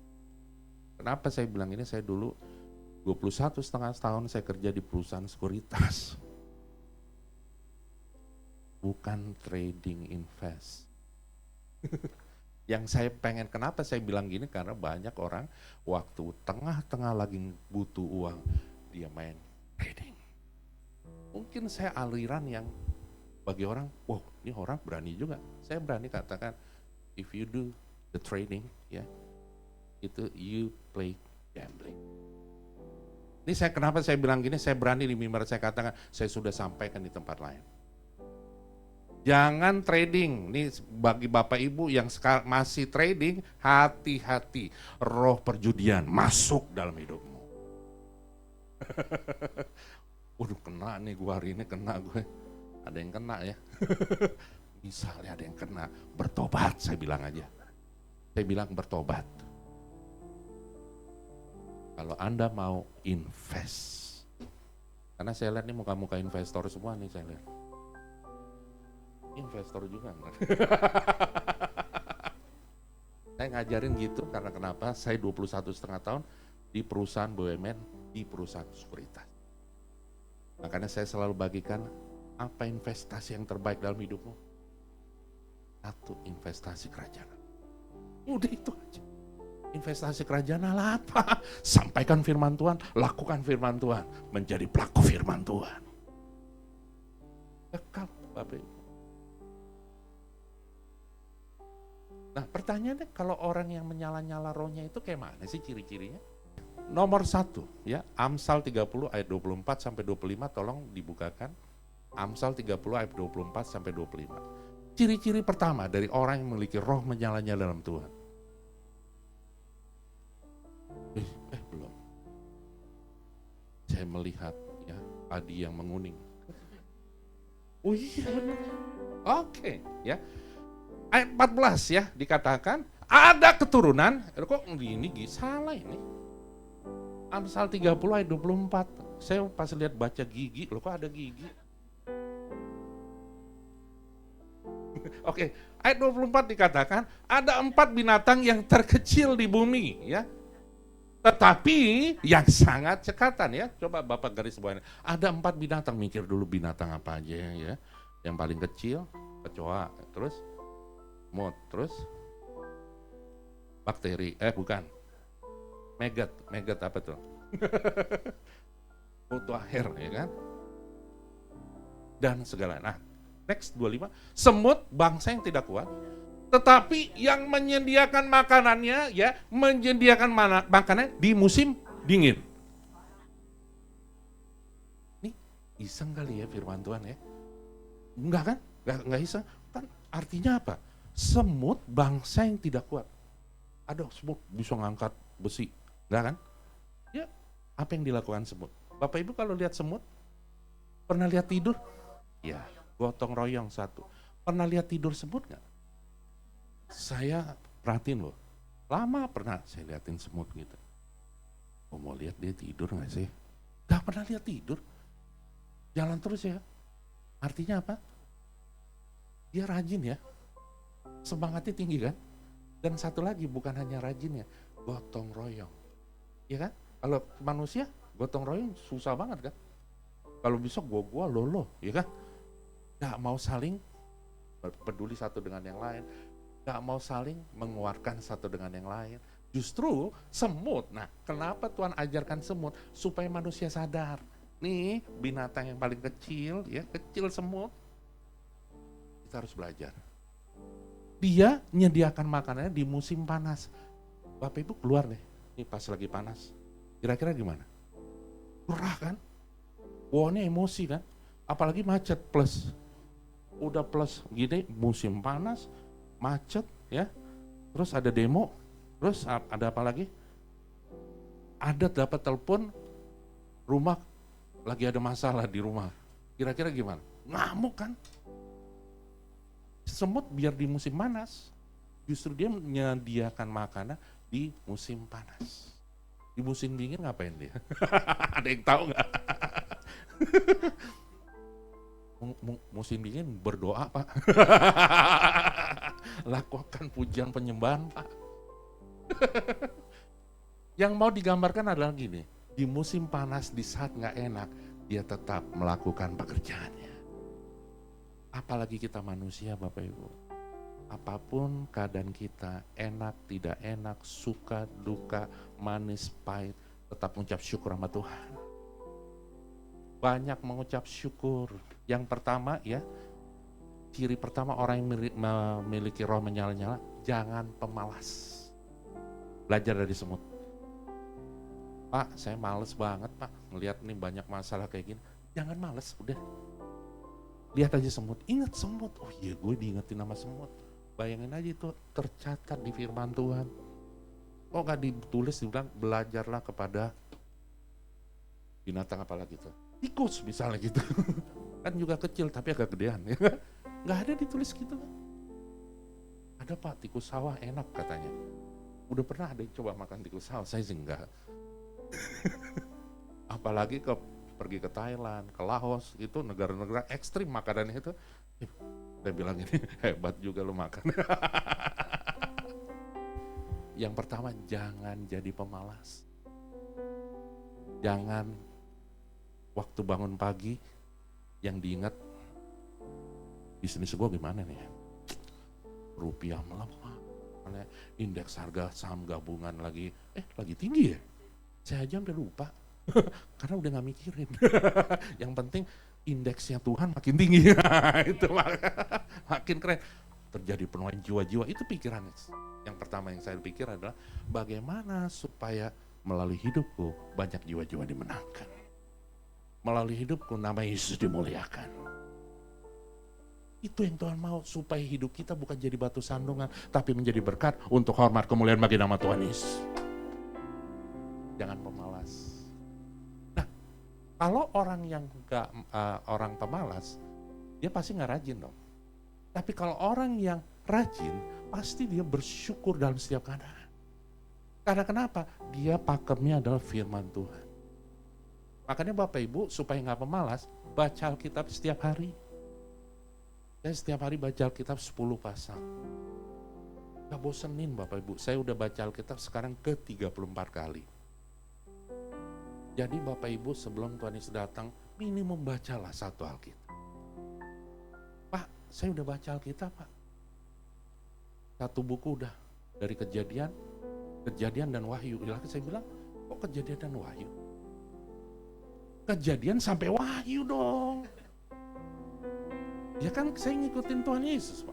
Kenapa saya bilang ini? Saya dulu 21,5 tahun saya kerja di perusahaan sekuritas. Bukan trading, invest. Yang saya pengen, kenapa saya bilang gini? Karena banyak orang waktu tengah-tengah lagi butuh uang, dia main trading. Mungkin saya aliran yang bagi orang, wow ini orang berani juga. Saya berani katakan, if you do the trading, ya, itu you play gambling. Ini saya kenapa saya bilang gini, saya berani di mimbar saya katakan, saya sudah sampaikan di tempat lain. Jangan trading, ini bagi Bapak Ibu yang masih trading, hati-hati, roh perjudian masuk dalam hidupmu. Waduh kena nih gue hari ini, kena gue. Ada yang kena ya. Misalnya ada yang kena, bertobat saya bilang aja. Saya bilang bertobat. Kalau Anda mau invest, karena saya lihat nih muka-muka investor semua nih saya lihat. Investor juga. Saya ngajarin gitu karena kenapa? Saya 21,5 tahun di perusahaan BUMN, di perusahaan sekuritas. Makanya saya selalu bagikan apa investasi yang terbaik dalam hidupmu. Satu, investasi kerajaan. Udah itu aja. Investasi kerajaan apa? Sampaikan firman Tuhan, lakukan firman Tuhan, menjadi pelaku firman Tuhan. Kekal, Bapak Ibu. Nah pertanyaannya, kalau orang yang menyala-nyala rohnya itu kayak mana sih ciri-cirinya? Nomor 1 ya, Amsal 30 ayat 24 sampai 25 tolong dibukakan. Amsal 30 ayat 24 sampai 25. Ciri-ciri pertama dari orang yang memiliki roh menyala-nyala dalam Tuhan. Belum. Saya melihat ya padi yang menguning. Oh iya benar. Oke ya. Ayat 14 ya dikatakan ada keturunan. Kok ini salah ini. Amsal 30 ayat 24. Saya pas lihat baca gigi, loh kok ada gigi. Oke, ayat 24 dikatakan ada 4 binatang yang terkecil di bumi ya. Tetapi yang sangat cekatan ya. Coba Bapak garis bawahi. Ada 4 binatang, mikir dulu binatang apa aja ya. Yang paling kecil kecoa, terus semut, terus bakteri, bukan. Maggot apa tuh? Mutu akhir ya kan? Dan segala. Nah, next 25. Semut bangsa yang tidak kuat, tetapi yang menyediakan makanannya ya, menyediakan makanan di musim dingin. Ini iseng kali ya firman Tuhan ya? Enggak kan? Enggak iseng. Kan artinya apa? Semut bangsa yang tidak kuat. Ada semut bisa ngangkat besi. Enggak kan? Ya, apa yang dilakukan semut? Bapak Ibu kalau lihat semut, pernah lihat tidur? Ya, gotong royong satu. Pernah lihat tidur semut enggak? Saya perhatiin loh, lama pernah saya liatin semut gitu. Mau lihat dia tidur nggak sih? Gak pernah lihat tidur, jalan terus ya. Artinya apa? Dia rajin ya, semangatnya tinggi kan. Dan satu lagi bukan hanya rajin ya, gotong royong, ya kan? Kalau manusia gotong royong susah banget kan. Kalau bisa gua lo, ya kan? Gak mau saling peduli satu dengan yang lain. Gak mau saling menguatkan satu dengan yang lain. Justru semut, nah kenapa Tuhan ajarkan semut? Supaya manusia sadar. Nih binatang yang paling kecil, ya kecil semut. Kita harus belajar. Dia menyediakan makanannya di musim panas. Bapak Ibu keluar deh, ini pas lagi panas. Kira-kira gimana? Gerah kan? Bawaannya emosi kan? Apalagi macet plus. Udah plus gini musim panas, macet ya, terus ada demo, terus ada apa lagi? Ada dapat telepon rumah lagi ada masalah di rumah. Kira-kira gimana? Ngamuk kan? Semut biar di musim panas, justru dia menyediakan makanan di musim panas. Di musim dingin ngapain dia? Ada yang tahu nggak? Musim dingin berdoa Pak. Lakukan pujian penyembahan Pak. Yang mau digambarkan adalah gini, di musim panas di saat nggak enak, dia tetap melakukan pekerjaannya. Apalagi kita manusia Bapak Ibu. Apapun keadaan kita, enak, tidak enak, suka, duka, manis, pahit, tetap mengucap syukur sama Tuhan. Banyak mengucap syukur. Yang pertama ya, ciri pertama orang yang memiliki roh menyala-nyala, jangan pemalas. Belajar dari semut. Pak, saya males banget Pak, ngelihat nih banyak masalah kayak gini. Jangan males, udah. Lihat aja semut, ingat semut. Oh iya, gue diingetin nama semut. Bayangin aja itu tercatat di firman Tuhan. Kok gak ditulis, dibilang belajarlah kepada binatang apalagi tuh? tikus misalnya gitu. Kan juga kecil tapi agak gedean ya. Nggak ada ditulis gitu. Ada Pak, tikus sawah enak katanya. Udah pernah ada yang coba makan tikus sawah, saya sih enggak. Apalagi pergi ke Thailand, ke Laos, itu negara-negara ekstrim makanannya itu. Saya bilang ini hebat juga lo makan. Yang pertama, jangan jadi pemalas. Jangan waktu bangun pagi yang diingat, bisnis gue gimana nih? Rupiah melemah, indeks harga saham gabungan lagi tinggi ya? Saya aja udah lupa, karena udah gak mikirin. Yang penting indeksnya Tuhan makin tinggi, itu makin keren. Terjadi penuaian jiwa-jiwa, itu pikirannya. Yang pertama yang saya pikir adalah bagaimana supaya melalui hidupku banyak jiwa-jiwa dimenangkan. Melalui hidupku nama Yesus dimuliakan. Itu yang Tuhan mau, supaya hidup kita bukan jadi batu sandungan, tapi menjadi berkat untuk hormat kemuliaan bagi nama Tuhan Yesus. Jangan pemalas. Nah, kalau orang yang orang pemalas, dia pasti nggak rajin dong. Tapi kalau orang yang rajin, pasti dia bersyukur dalam setiap keadaan. Karena kenapa? Dia pakemnya adalah firman Tuhan. Makanya Bapak Ibu supaya nggak pemalas, baca Alkitab setiap hari. Saya setiap hari baca Alkitab 10 pasal. Gak bosenin Bapak Ibu, saya udah baca Alkitab sekarang ke 34 kali. Jadi Bapak Ibu sebelum Tuhan Yesus datang, minimum bacalah 1 Alkitab. Pak, saya udah baca Alkitab Pak. 1 buku udah, dari Kejadian dan Wahyu. Saya bilang, kok Kejadian dan Wahyu? Kejadian sampai Wahyu dong. Ya kan saya ngikutin Tuhan Yesus Pak.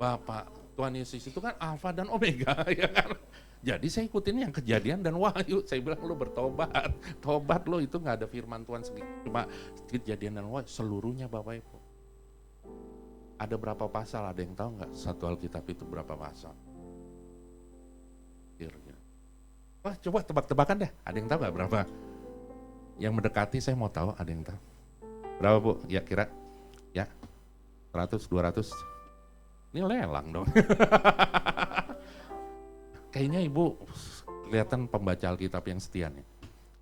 Bapak, Tuhan Yesus itu kan Alfa dan Omega ya kan. Jadi saya ikutin yang Kejadian dan Wahyu. Saya bilang lo bertobat. Tobat lo itu gak ada firman Tuhan cuma Kejadian dan Wahyu. Seluruhnya Bapak Ibu. Ada berapa pasal? Ada yang tahu gak? 1 Alkitab itu berapa pasal? Wah coba tebak-tebakan deh. Ada yang tahu gak berapa? Yang mendekati saya mau tahu, ada yang tahu. Berapa Bu? Ya kira? Ya 100, 200. Ini lelang dong. Kayaknya Ibu kelihatan pembaca Alkitab yang setia nih.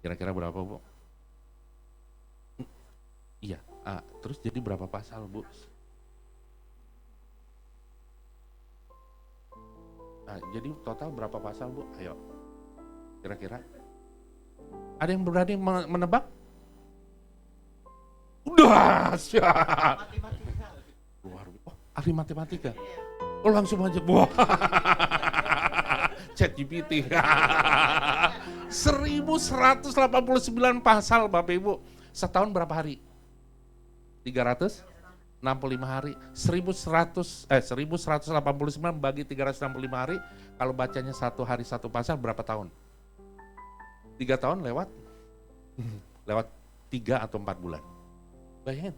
Kira-kira berapa Bu? Iya. Terus jadi berapa pasal Bu? Jadi total berapa pasal Bu? Ayo. Kira-kira. Ada yang berani menebak? Udah, siap. Ahli matematika. Oh langsung aja. Wah. ChatGPT. 1189 pasal Bapak Ibu. Setahun berapa hari? 365 hari. 1189 bagi 365 hari. Kalau bacanya 1 hari 1 pasal berapa tahun? 3 tahun lewat 3 atau 4 bulan. Bayangin,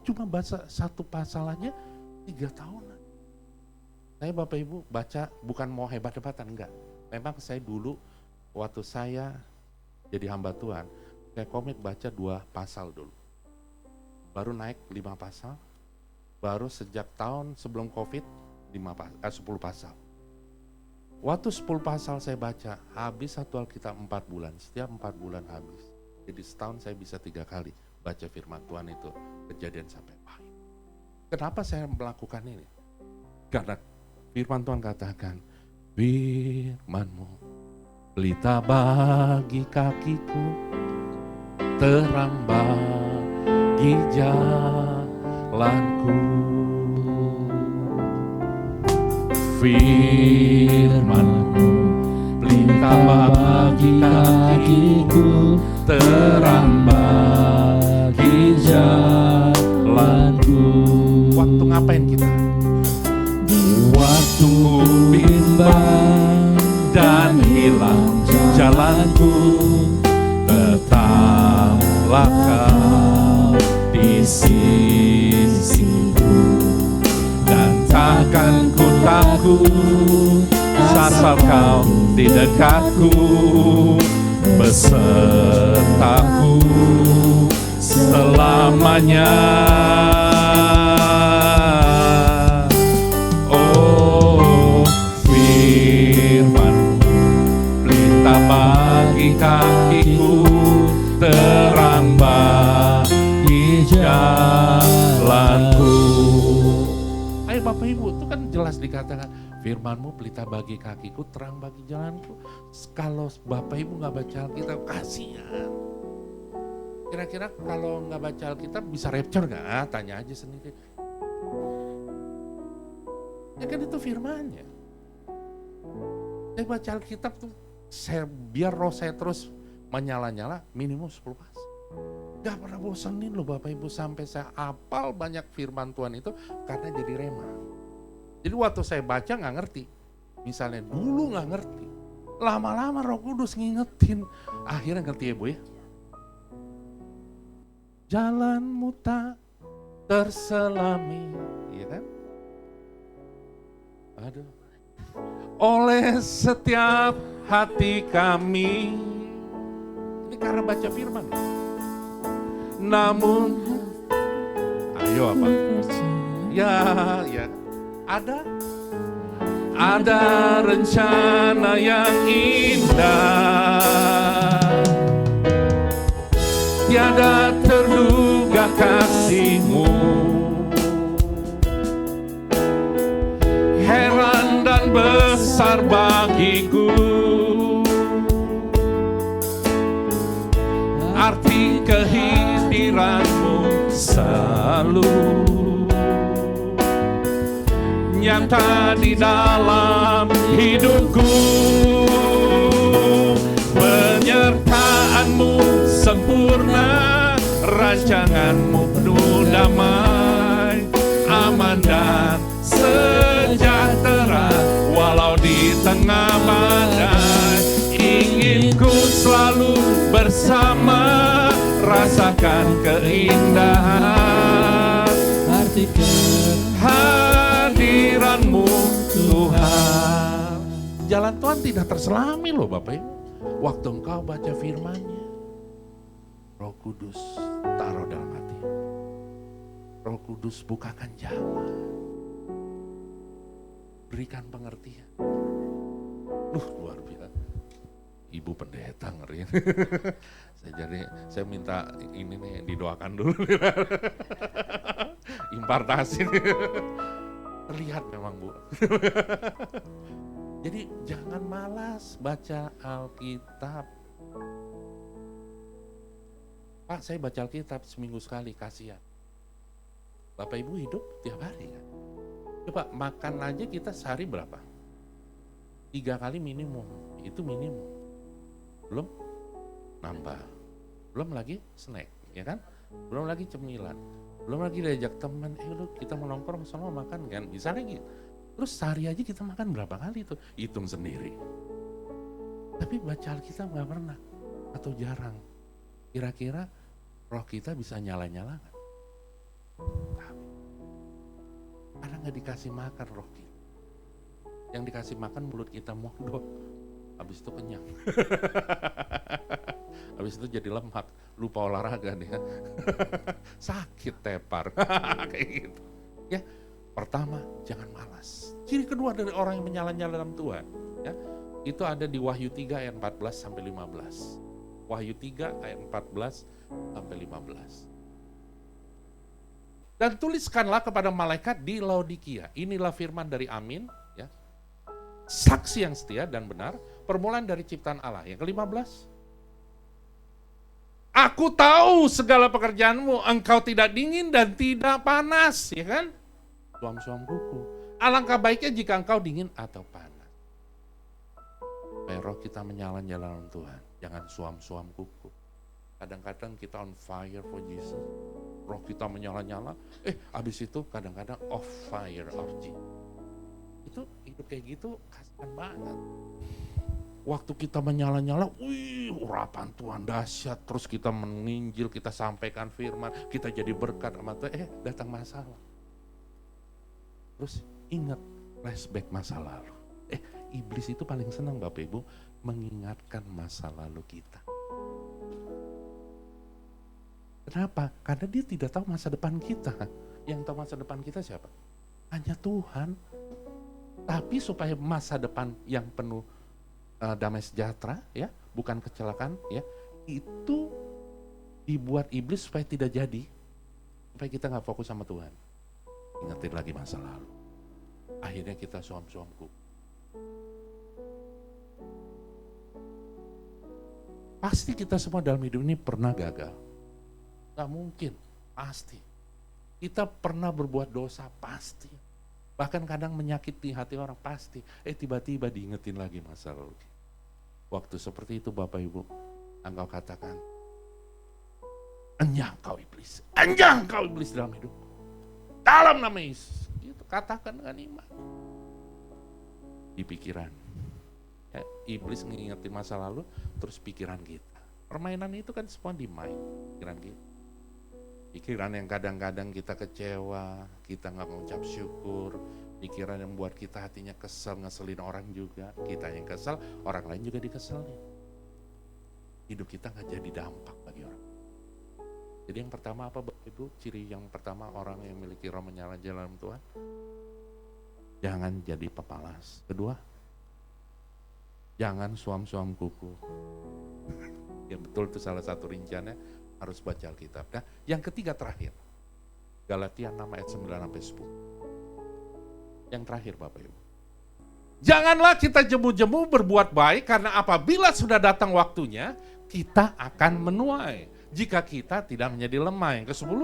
cuma baca 1 pasal aja 3 tahun. Saya Bapak Ibu baca bukan mau hebat-hebatan, enggak. Memang saya dulu waktu saya jadi hamba Tuhan, saya komit baca 2 pasal dulu. Baru naik 5 pasal, baru sejak tahun sebelum COVID 10 pasal. Waktu 10 pasal saya baca, habis 1 Alkitab 4 bulan, setiap 4 bulan habis. Jadi setahun saya bisa 3 kali baca firman Tuhan itu, Kejadian sampai Wahyu. Kenapa saya melakukan ini? Karena firman Tuhan katakan, firman-Mu pelita bagi kakiku, terang bagi jalanku. Firman-Mu pelita bagi kakiku, terang bagi jalanku. Waktu ngapain kita? Waktu bimbang dan hilang jalanku, tetaplah Kau di sisiku, dan takkan ku takut asal Kau di dekatku. besertaku selamanya. Oh, firman pelita bagi kakiku, terang bagi jalanku. Ayo Bapak Ibu, itu kan jelas dikatakan firman-Mu pelita bagi kakiku, terang bagi jalanku. Kalau Bapak Ibu nggak baca Alkitab, kasihan. Kira-kira kalau nggak baca Alkitab bisa rapture nggak? Tanya aja sendiri. Ya kan itu firman-Nya. Saya baca Alkitab tuh, biar roh saya terus menyala-nyala minimum 10 pas. Gak pernah bosenin loh Bapak Ibu, sampai saya hafal banyak firman Tuhan itu karena jadi rema. Jadi waktu saya baca nggak ngerti, misalnya dulu nggak ngerti, lama-lama Roh Kudus ngingetin, akhirnya ngerti ya Bu ya. Jalanmu tak terselami, iya kan? Aduh. Oleh setiap hati kami, ini karena baca firman. Namun, ayo apa? Ya, ada rencana yang indah, tiada terduga kasih-Mu, heran dan besar bagiku, arti kehadiran-Mu selalu nyata di dalam hidupku. Penyertaan-Mu sempurna, rancangan-Mu penuh damai, aman dan sejahtera walau di tengah badai. Ingin ku selalu bersama, rasakan keindahan arti hadiran-Mu Tuhan. Jalan Tuhan tidak terselami loh Bapak Ibu. Waktu engkau baca firman-Nya, Roh Kudus taruh dalam hati. Roh Kudus bukakan jalan, berikan pengertian. Luar biasa. Ibu pendeta ngeri. Saya minta ini nih didoakan dulu. Impartasi. Terlihat memang Bu. Jadi jangan malas baca Alkitab. Pak, saya baca Alkitab seminggu sekali, kasihan. Bapak Ibu hidup tiap hari kan. Coba makan aja kita sehari berapa? 3 kali minimum, itu minimum. Belum nambah, belum lagi snack, ya kan? Belum lagi cemilan, belum lagi diajak teman, lu kita mau nongkrong sama makan kan, bisa lagi. Terus sehari aja kita makan berapa kali tuh, hitung sendiri. Tapi baca Alkitab nggak pernah atau jarang. Kira-kira roh kita bisa nyala-nyala nggak? Karena nggak dikasih makan roh kita. Yang dikasih makan mulut kita mondok, habis itu kenyang. Habis itu jadi lemak, lupa olahraga deh. Sakit tepar, kayak gitu. Ya, pertama jangan malas. Ciri kedua dari orang yang menyala-nyala dalam Tuhan, ya, itu ada di Wahyu 3 ayat 14 sampai 15. Wahyu 3 ayat 14 sampai 15. Dan tuliskanlah kepada malaikat di Laodikia. Inilah firman dari Amin, ya. Saksi yang setia dan benar, permulaan dari ciptaan Allah. Yang ke-15. Aku tahu segala pekerjaanmu, engkau tidak dingin dan tidak panas, ya kan? Suam-suam kuku. Alangkah baiknya jika engkau dingin atau panas. Supaya roh kita menyala-nyala dalam Tuhan. Jangan suam-suam kuku. Kadang-kadang kita on fire for Jesus. Roh kita menyala-nyala. Habis itu kadang-kadang off fire of Jesus. Itu hidup kayak gitu kasihan banget. Waktu kita menyala-nyala, urapan Tuhan dahsyat. Terus kita menginjil, kita sampaikan firman. Kita jadi berkat sama Tuhan. Datang masalah. Terus ingat flashback masa lalu. iblis itu paling senang Bapak Ibu mengingatkan masa lalu kita. Kenapa? Karena dia tidak tahu masa depan kita. Yang tahu masa depan kita siapa? Hanya Tuhan. Tapi supaya masa depan yang penuh damai sejahtera, ya, bukan kecelakaan, ya, itu dibuat iblis supaya tidak jadi, supaya kita nggak fokus sama Tuhan. Ingatin lagi masa lalu. Akhirnya kita suam-suamku. Pasti kita semua dalam hidup ini pernah gagal. Gak mungkin, pasti. Kita pernah berbuat dosa, pasti. Bahkan kadang menyakiti hati orang, pasti. Tiba-tiba diingetin lagi masa lalu. Waktu seperti itu Bapak Ibu, engkau katakan, "Enyah kau iblis, enyah kau iblis dalam hidup. Dalam nama Yesus." Itu katakan dengan iman. Di pikiran. Ya, iblis ngingetin masa lalu, terus pikiran kita. Permainan itu kan semua di mind, pikiran kita. Pikiran yang kadang-kadang kita kecewa, kita gak mengucap syukur, pikiran yang membuat kita hatinya kesel, ngeselin orang juga, kita yang kesel, orang lain juga dikeselin. Hidup kita gak jadi dampak bagi orang. Jadi yang pertama apa Bapak Ibu? Ciri yang pertama orang yang memiliki roh menyala jalan Tuhan, jangan jadi pemalas. Kedua, jangan suam-suam kuku. Ya betul, itu salah satu rinciannya, harus baca Alkitab. Nah, yang ketiga terakhir, Galatia 6 ayat 9 sampai 10. Yang terakhir Bapak Ibu, janganlah kita jemu-jemu berbuat baik, karena apabila sudah datang waktunya, kita akan menuai jika kita tidak menjadi lemah. Yang ke-10,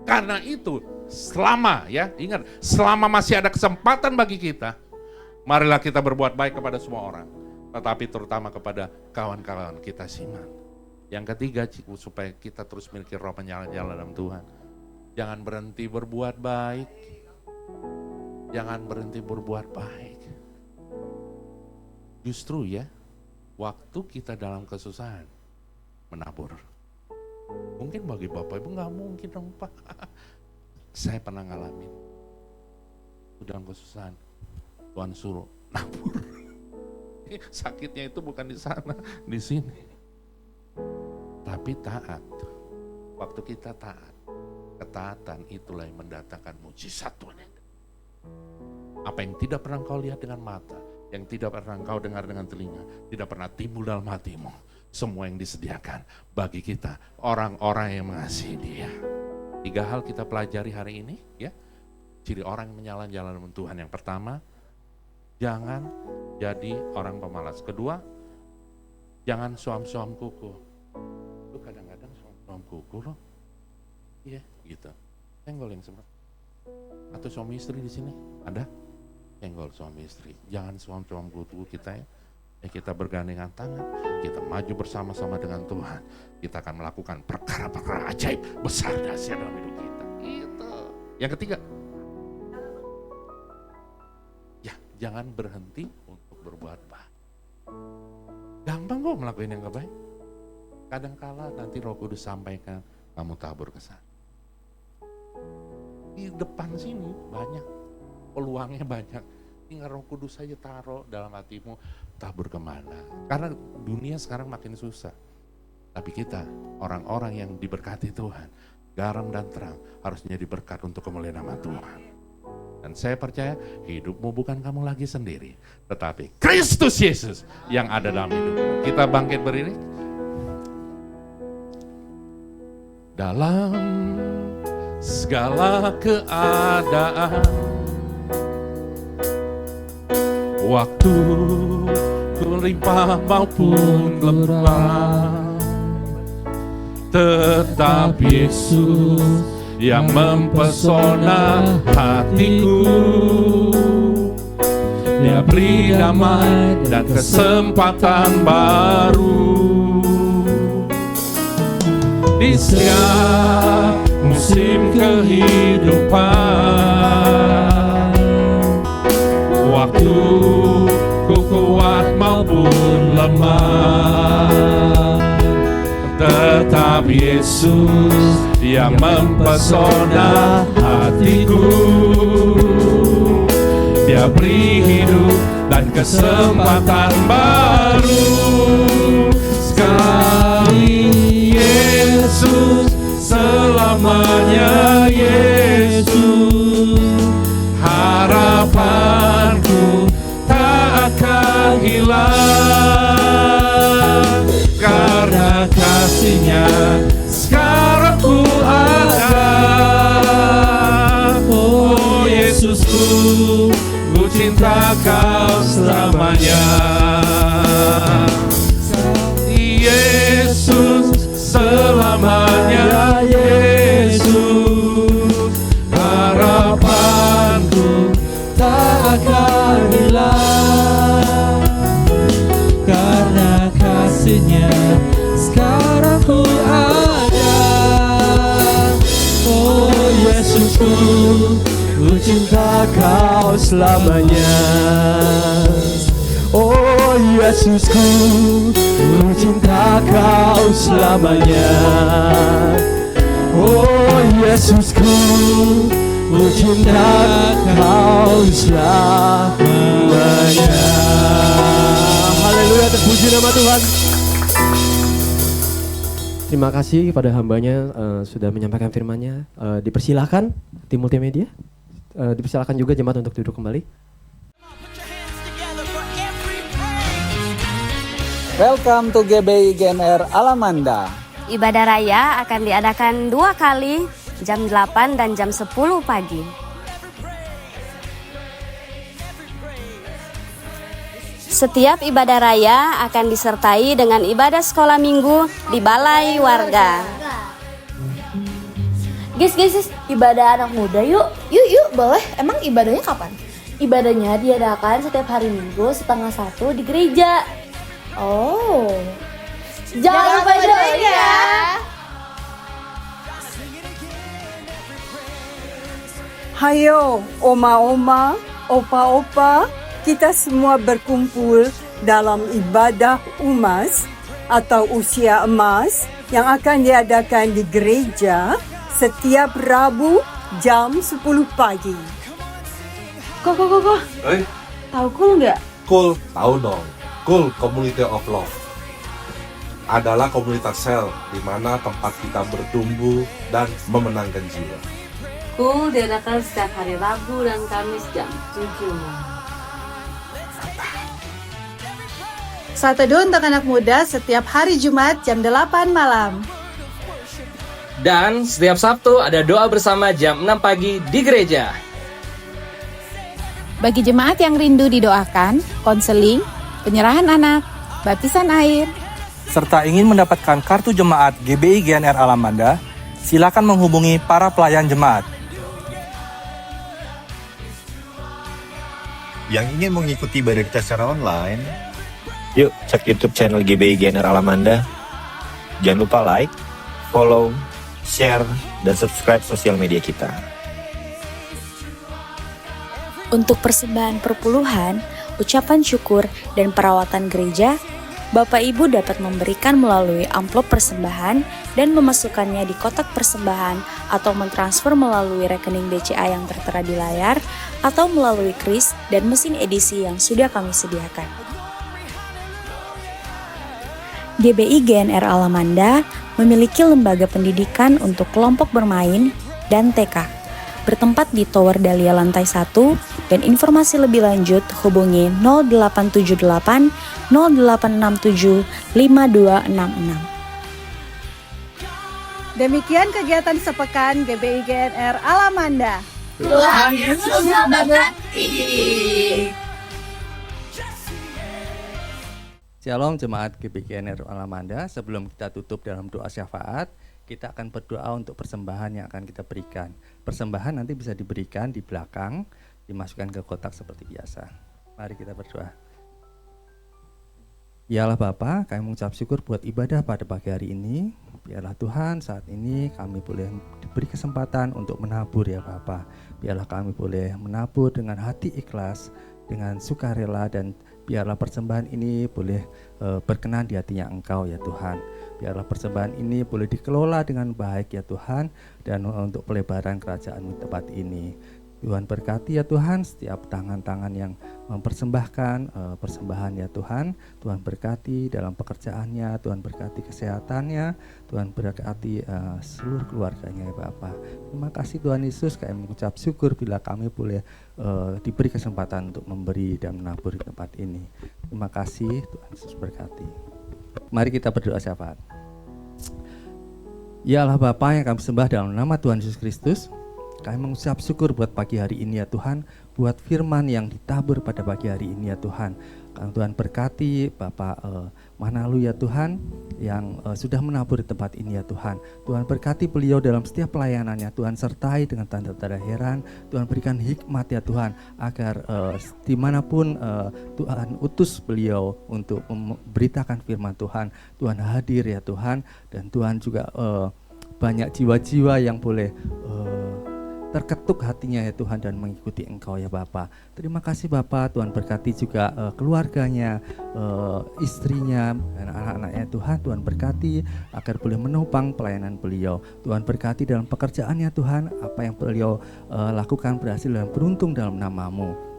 karena itu selama, ya ingat, selama masih ada kesempatan bagi kita, marilah kita berbuat baik kepada semua orang, tetapi terutama kepada kawan-kawan kita seiman. Yang ketiga, supaya kita terus memiliki roh menyala-nyala dalam Tuhan, jangan berhenti berbuat baik. Jangan berhenti berbuat baik. Justru ya, waktu kita dalam kesusahan, menabur. Mungkin bagi Bapak Ibu gak mungkin dong Pak. Saya pernah ngalamin. Dalam kesusahan, Tuhan suruh nabur. Sakitnya itu bukan di sana, di sini. Tapi taat, waktu kita taat, ketaatan itulah yang mendatangkan mujizat Tuhan. Apa yang tidak pernah kau lihat dengan mata, yang tidak pernah kau dengar dengan telinga, tidak pernah timbul dalam hatimu, semua yang disediakan bagi kita, orang-orang yang mengasihi Dia. 3 hal kita pelajari hari ini, ya. Ciri orang yang menyala-nyala dalam Tuhan. Yang pertama, jangan jadi orang pemalas. Kedua, jangan suam-suam kuku. Lu kadang-kadang suam kuku loh, iya gitu. Senggol yang sebelah. Atau suami istri di sini ada? Senggol suami istri. Jangan suam kuku kita ya. Kita bergandengan tangan, kita maju bersama-sama dengan Tuhan. Kita akan melakukan perkara-perkara ajaib besar dahsyat dalam hidup kita. Itu. Yang ketiga, ya jangan berhenti untuk berbuat baik. Gampang kok melakukan yang gak baik. Kadangkala nanti Roh Kudus sampaikan, kamu tabur ke sana. Di depan sini banyak, peluangnya banyak. Tinggal Roh Kudus saja taruh dalam hatimu, tabur kemana. Karena dunia sekarang makin susah. Tapi kita, orang-orang yang diberkati Tuhan, garam dan terang, harus menjadi berkat untuk kemuliaan nama Tuhan. Dan saya percaya hidupmu bukan kamu lagi sendiri, tetapi Kristus Yesus yang ada dalam hidupmu. Kita bangkit berdiri. Dalam segala keadaan, waktu berlimpah maupun lemah, tetap Yesus yang mempesona hatiku. Dia beri damai dan kesempatan baru. Di setiap musim kehidupan, waktu ku kuat maupun lemah, tetap Yesus yang mempesona hatiku. Dia beri hidup dan kesempatan baru. Sekali Yesus, selamanya Yesus. Harapanku tak akan hilang, karena kasih-Nya sekarang ku ada. Oh Yesusku, ku cinta Kau selamanya. Yesus, selamanya Yesus. Harapanku tak akan hilang, karena kasih-Nya sekarang ku ada. Oh Yesusku, Ku cinta Kau selamanya. Oh Yesusku, ku cinta Kau selamanya. Oh Yesusku, ku cinta Kau selamanya. Haleluya, terpuji nama Tuhan. Terima kasih kepada hambanya sudah menyampaikan firman-Nya. Dipersilahkan tim multimedia. Dipersilakan juga jemaat untuk duduk kembali. Welcome to GBI GNR Alamanda. Ibadah raya akan diadakan 2 kali, jam 8 dan jam 10 pagi. Setiap ibadah raya akan disertai dengan ibadah sekolah minggu di balai warga. Guys, ibadah anak muda yuk. Yuk, boleh. Emang ibadahnya kapan? Ibadahnya diadakan setiap hari Minggu 12:30 di gereja. Oh, jangan lupa join ya. Hayo, oma-oma, opa-opa, kita semua berkumpul dalam ibadah UMAS atau usia emas yang akan diadakan di gereja setiap Rabu jam 10 pagi. Kok. Tahu Kul nggak? Kul, tahu dong. Kul Community of Love adalah komunitas sel di mana tempat kita bertumbuh dan memenangkan jiwa. Kul diadakan setiap hari Rabu dan Kamis jam 7 malam. Saat teduh untuk anak muda setiap hari Jumat jam 8 malam. Dan setiap Sabtu ada doa bersama jam 6 pagi di gereja. Bagi jemaat yang rindu didoakan, konseling, penyerahan anak, baptisan air, Serta ingin mendapatkan kartu jemaat GBI GNR Alamanda, silakan menghubungi para pelayan jemaat. Yang ingin mengikuti ibadah kita secara online, yuk cek YouTube channel GBI GNR Alamanda. Jangan lupa like, follow, share, dan subscribe sosial media kita. Untuk persembahan perpuluhan, ucapan syukur, dan perawatan gereja, Bapak Ibu dapat memberikan melalui amplop persembahan dan memasukkannya di kotak persembahan atau mentransfer melalui rekening BCA yang tertera di layar atau melalui kris dan mesin edisi yang sudah kami sediakan. GBI GNR Alamanda memiliki lembaga pendidikan untuk kelompok bermain dan TK, bertempat di Tower Dahlia lantai 1, dan informasi lebih lanjut hubungi 0878 0867 5266. Demikian kegiatan sepekan GBI GNR Alamanda. Tuhan Yesus memberkati. Shalom jemaat GBI GNR Alamanda. Sebelum kita tutup dalam doa syafaat, kita akan berdoa untuk persembahan yang akan kita berikan. Persembahan nanti bisa diberikan di belakang, dimasukkan ke kotak seperti biasa. Mari kita berdoa. Ya Allah Bapa, kami mengucap syukur buat ibadah pada pagi hari ini. Biarlah Tuhan saat ini kami boleh diberi kesempatan untuk menabur ya Bapa. Biarlah kami boleh menabur dengan hati ikhlas, dengan sukarela, dan biarlah persembahan ini boleh berkenan di hatinya Engkau ya Tuhan. Biarlah persembahan ini boleh dikelola dengan baik ya Tuhan, dan untuk pelebaran kerajaan di tempat ini. Tuhan berkati ya Tuhan setiap tangan-tangan yang mempersembahkan persembahan ya Tuhan. Tuhan berkati dalam pekerjaannya, Tuhan berkati kesehatannya, Tuhan berkati seluruh keluarganya ya Bapa. Terima kasih Tuhan Yesus, kami mengucap syukur bila kami boleh diberi kesempatan untuk memberi dan menabur di tempat ini. Terima kasih, Tuhan Yesus berkati. Mari kita berdoa syafaat. Ya Allah Bapa yang kami sembah dalam nama Tuhan Yesus Kristus, kami mengucap syukur buat pagi hari ini ya Tuhan, buat firman yang ditabur pada pagi hari ini ya Tuhan. Tuhan berkati Bapak Manalu ya Tuhan yang sudah menabur di tempat ini ya Tuhan. Tuhan berkati beliau dalam setiap pelayanannya, Tuhan sertai dengan tanda-tanda heran. Tuhan berikan hikmat ya Tuhan agar dimanapun Tuhan utus beliau untuk memberitakan firman Tuhan, Tuhan hadir ya Tuhan. Dan Tuhan juga banyak jiwa-jiwa yang boleh terketuk hatinya ya Tuhan dan mengikuti Engkau ya Bapa. Terima kasih Bapa, Tuhan berkati juga keluarganya, istrinya dan anak-anaknya Tuhan. Tuhan berkati agar boleh menopang pelayanan beliau. Tuhan berkati dalam pekerjaannya Tuhan, apa yang beliau lakukan berhasil dan beruntung dalam nama-Mu.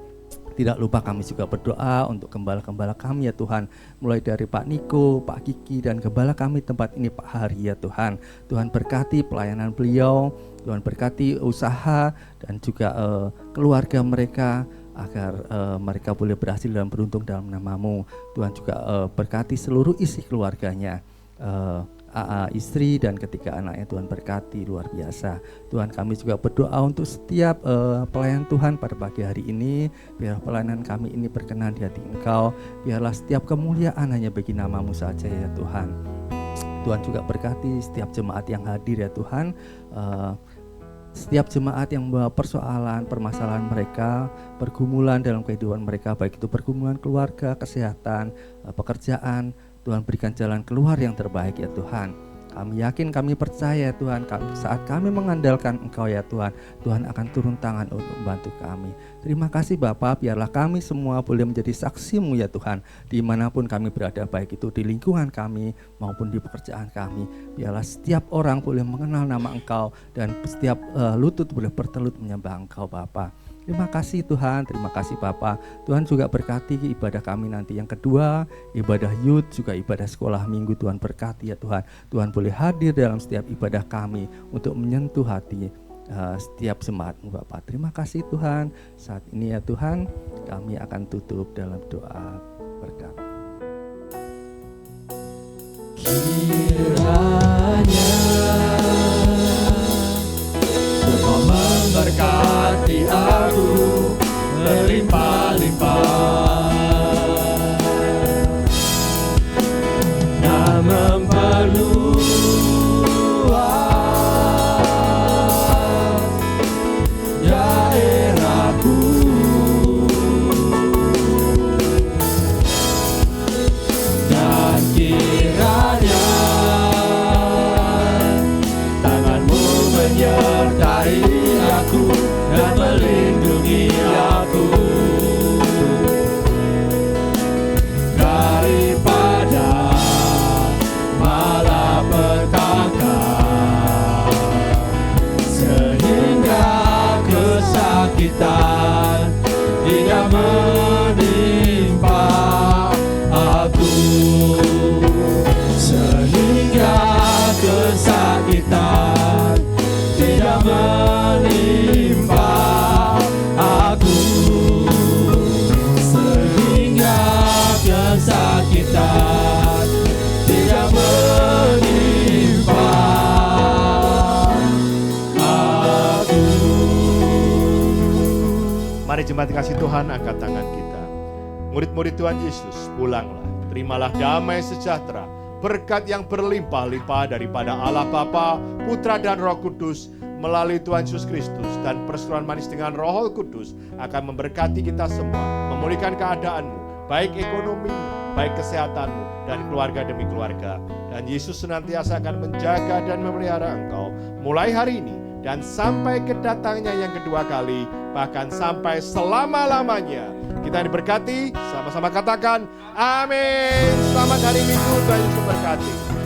Tidak lupa kami juga berdoa untuk gembala-gembala kami ya Tuhan, mulai dari Pak Niko, Pak Kiki dan gembala kami tempat ini Pak Hari ya Tuhan. Tuhan berkati pelayanan beliau, Tuhan berkati usaha dan juga keluarga mereka agar mereka boleh berhasil dan beruntung dalam nama-Mu. Tuhan juga berkati seluruh isi keluarganya, istri dan ketiga anaknya. Tuhan berkati luar biasa. Tuhan, kami juga berdoa untuk setiap pelayan Tuhan pada pagi hari ini. Biar pelayanan kami ini berkenan di hati Engkau. Biarlah setiap kemuliaan hanya bagi nama-Mu saja ya Tuhan. Tuhan juga berkati setiap jemaat yang hadir ya Tuhan. Setiap jemaat yang membawa persoalan, permasalahan mereka, pergumulan dalam kehidupan mereka, baik itu pergumulan keluarga, kesehatan, pekerjaan, Tuhan berikan jalan keluar yang terbaik ya Tuhan. Kami yakin, kami percaya Tuhan, saat kami mengandalkan Engkau ya Tuhan, Tuhan akan turun tangan untuk membantu kami. Terima kasih Bapa, biarlah kami semua boleh menjadi saksi-Mu ya Tuhan, dimanapun kami berada, baik itu di lingkungan kami maupun di pekerjaan kami. Biarlah setiap orang boleh mengenal nama Engkau dan setiap lutut boleh bertelut menyembah Engkau Bapa. Terima kasih Tuhan, terima kasih Bapa. Tuhan juga berkati ibadah kami nanti yang kedua, ibadah youth, juga ibadah sekolah minggu. Tuhan berkati ya Tuhan. Tuhan boleh hadir dalam setiap ibadah kami untuk menyentuh hati setiap jemaat-Mu Bapa. Terima kasih Tuhan. Saat ini ya Tuhan, kami akan tutup dalam doa berkat. Kiranya Engkau memberkati aku berlimpah-limpah dan memperluas daerahku, dan kiranya tangan-Mu menyertai aku dan melindungi aku daripada malapetaka, sehingga kesakitan tidak menimpa aku, sehingga kesakitan tidak menimpa aku, sehingga kesakitan tidak menimpa aku. Mari jemaat kasih Tuhan, angkat tangan kita. Murid-murid Tuhan Yesus, pulanglah. Terimalah damai sejahtera, berkat yang berlimpah-limpah daripada Allah Bapa, Putra dan Roh Kudus melalui Tuhan Yesus Kristus, dan persetujuan manis dengan Roh Kudus akan memberkati kita semua, memulihkan keadaanmu, baik ekonomimu, baik kesehatanmu, dan keluarga demi keluarga. Dan Yesus senantiasa akan menjaga dan memelihara engkau mulai hari ini dan sampai kedatangnya yang kedua kali, bahkan sampai selama-lamanya. Kita diberkati, sama-sama katakan amin. Selamat hari Minggu, Tuhan Yesus berkati.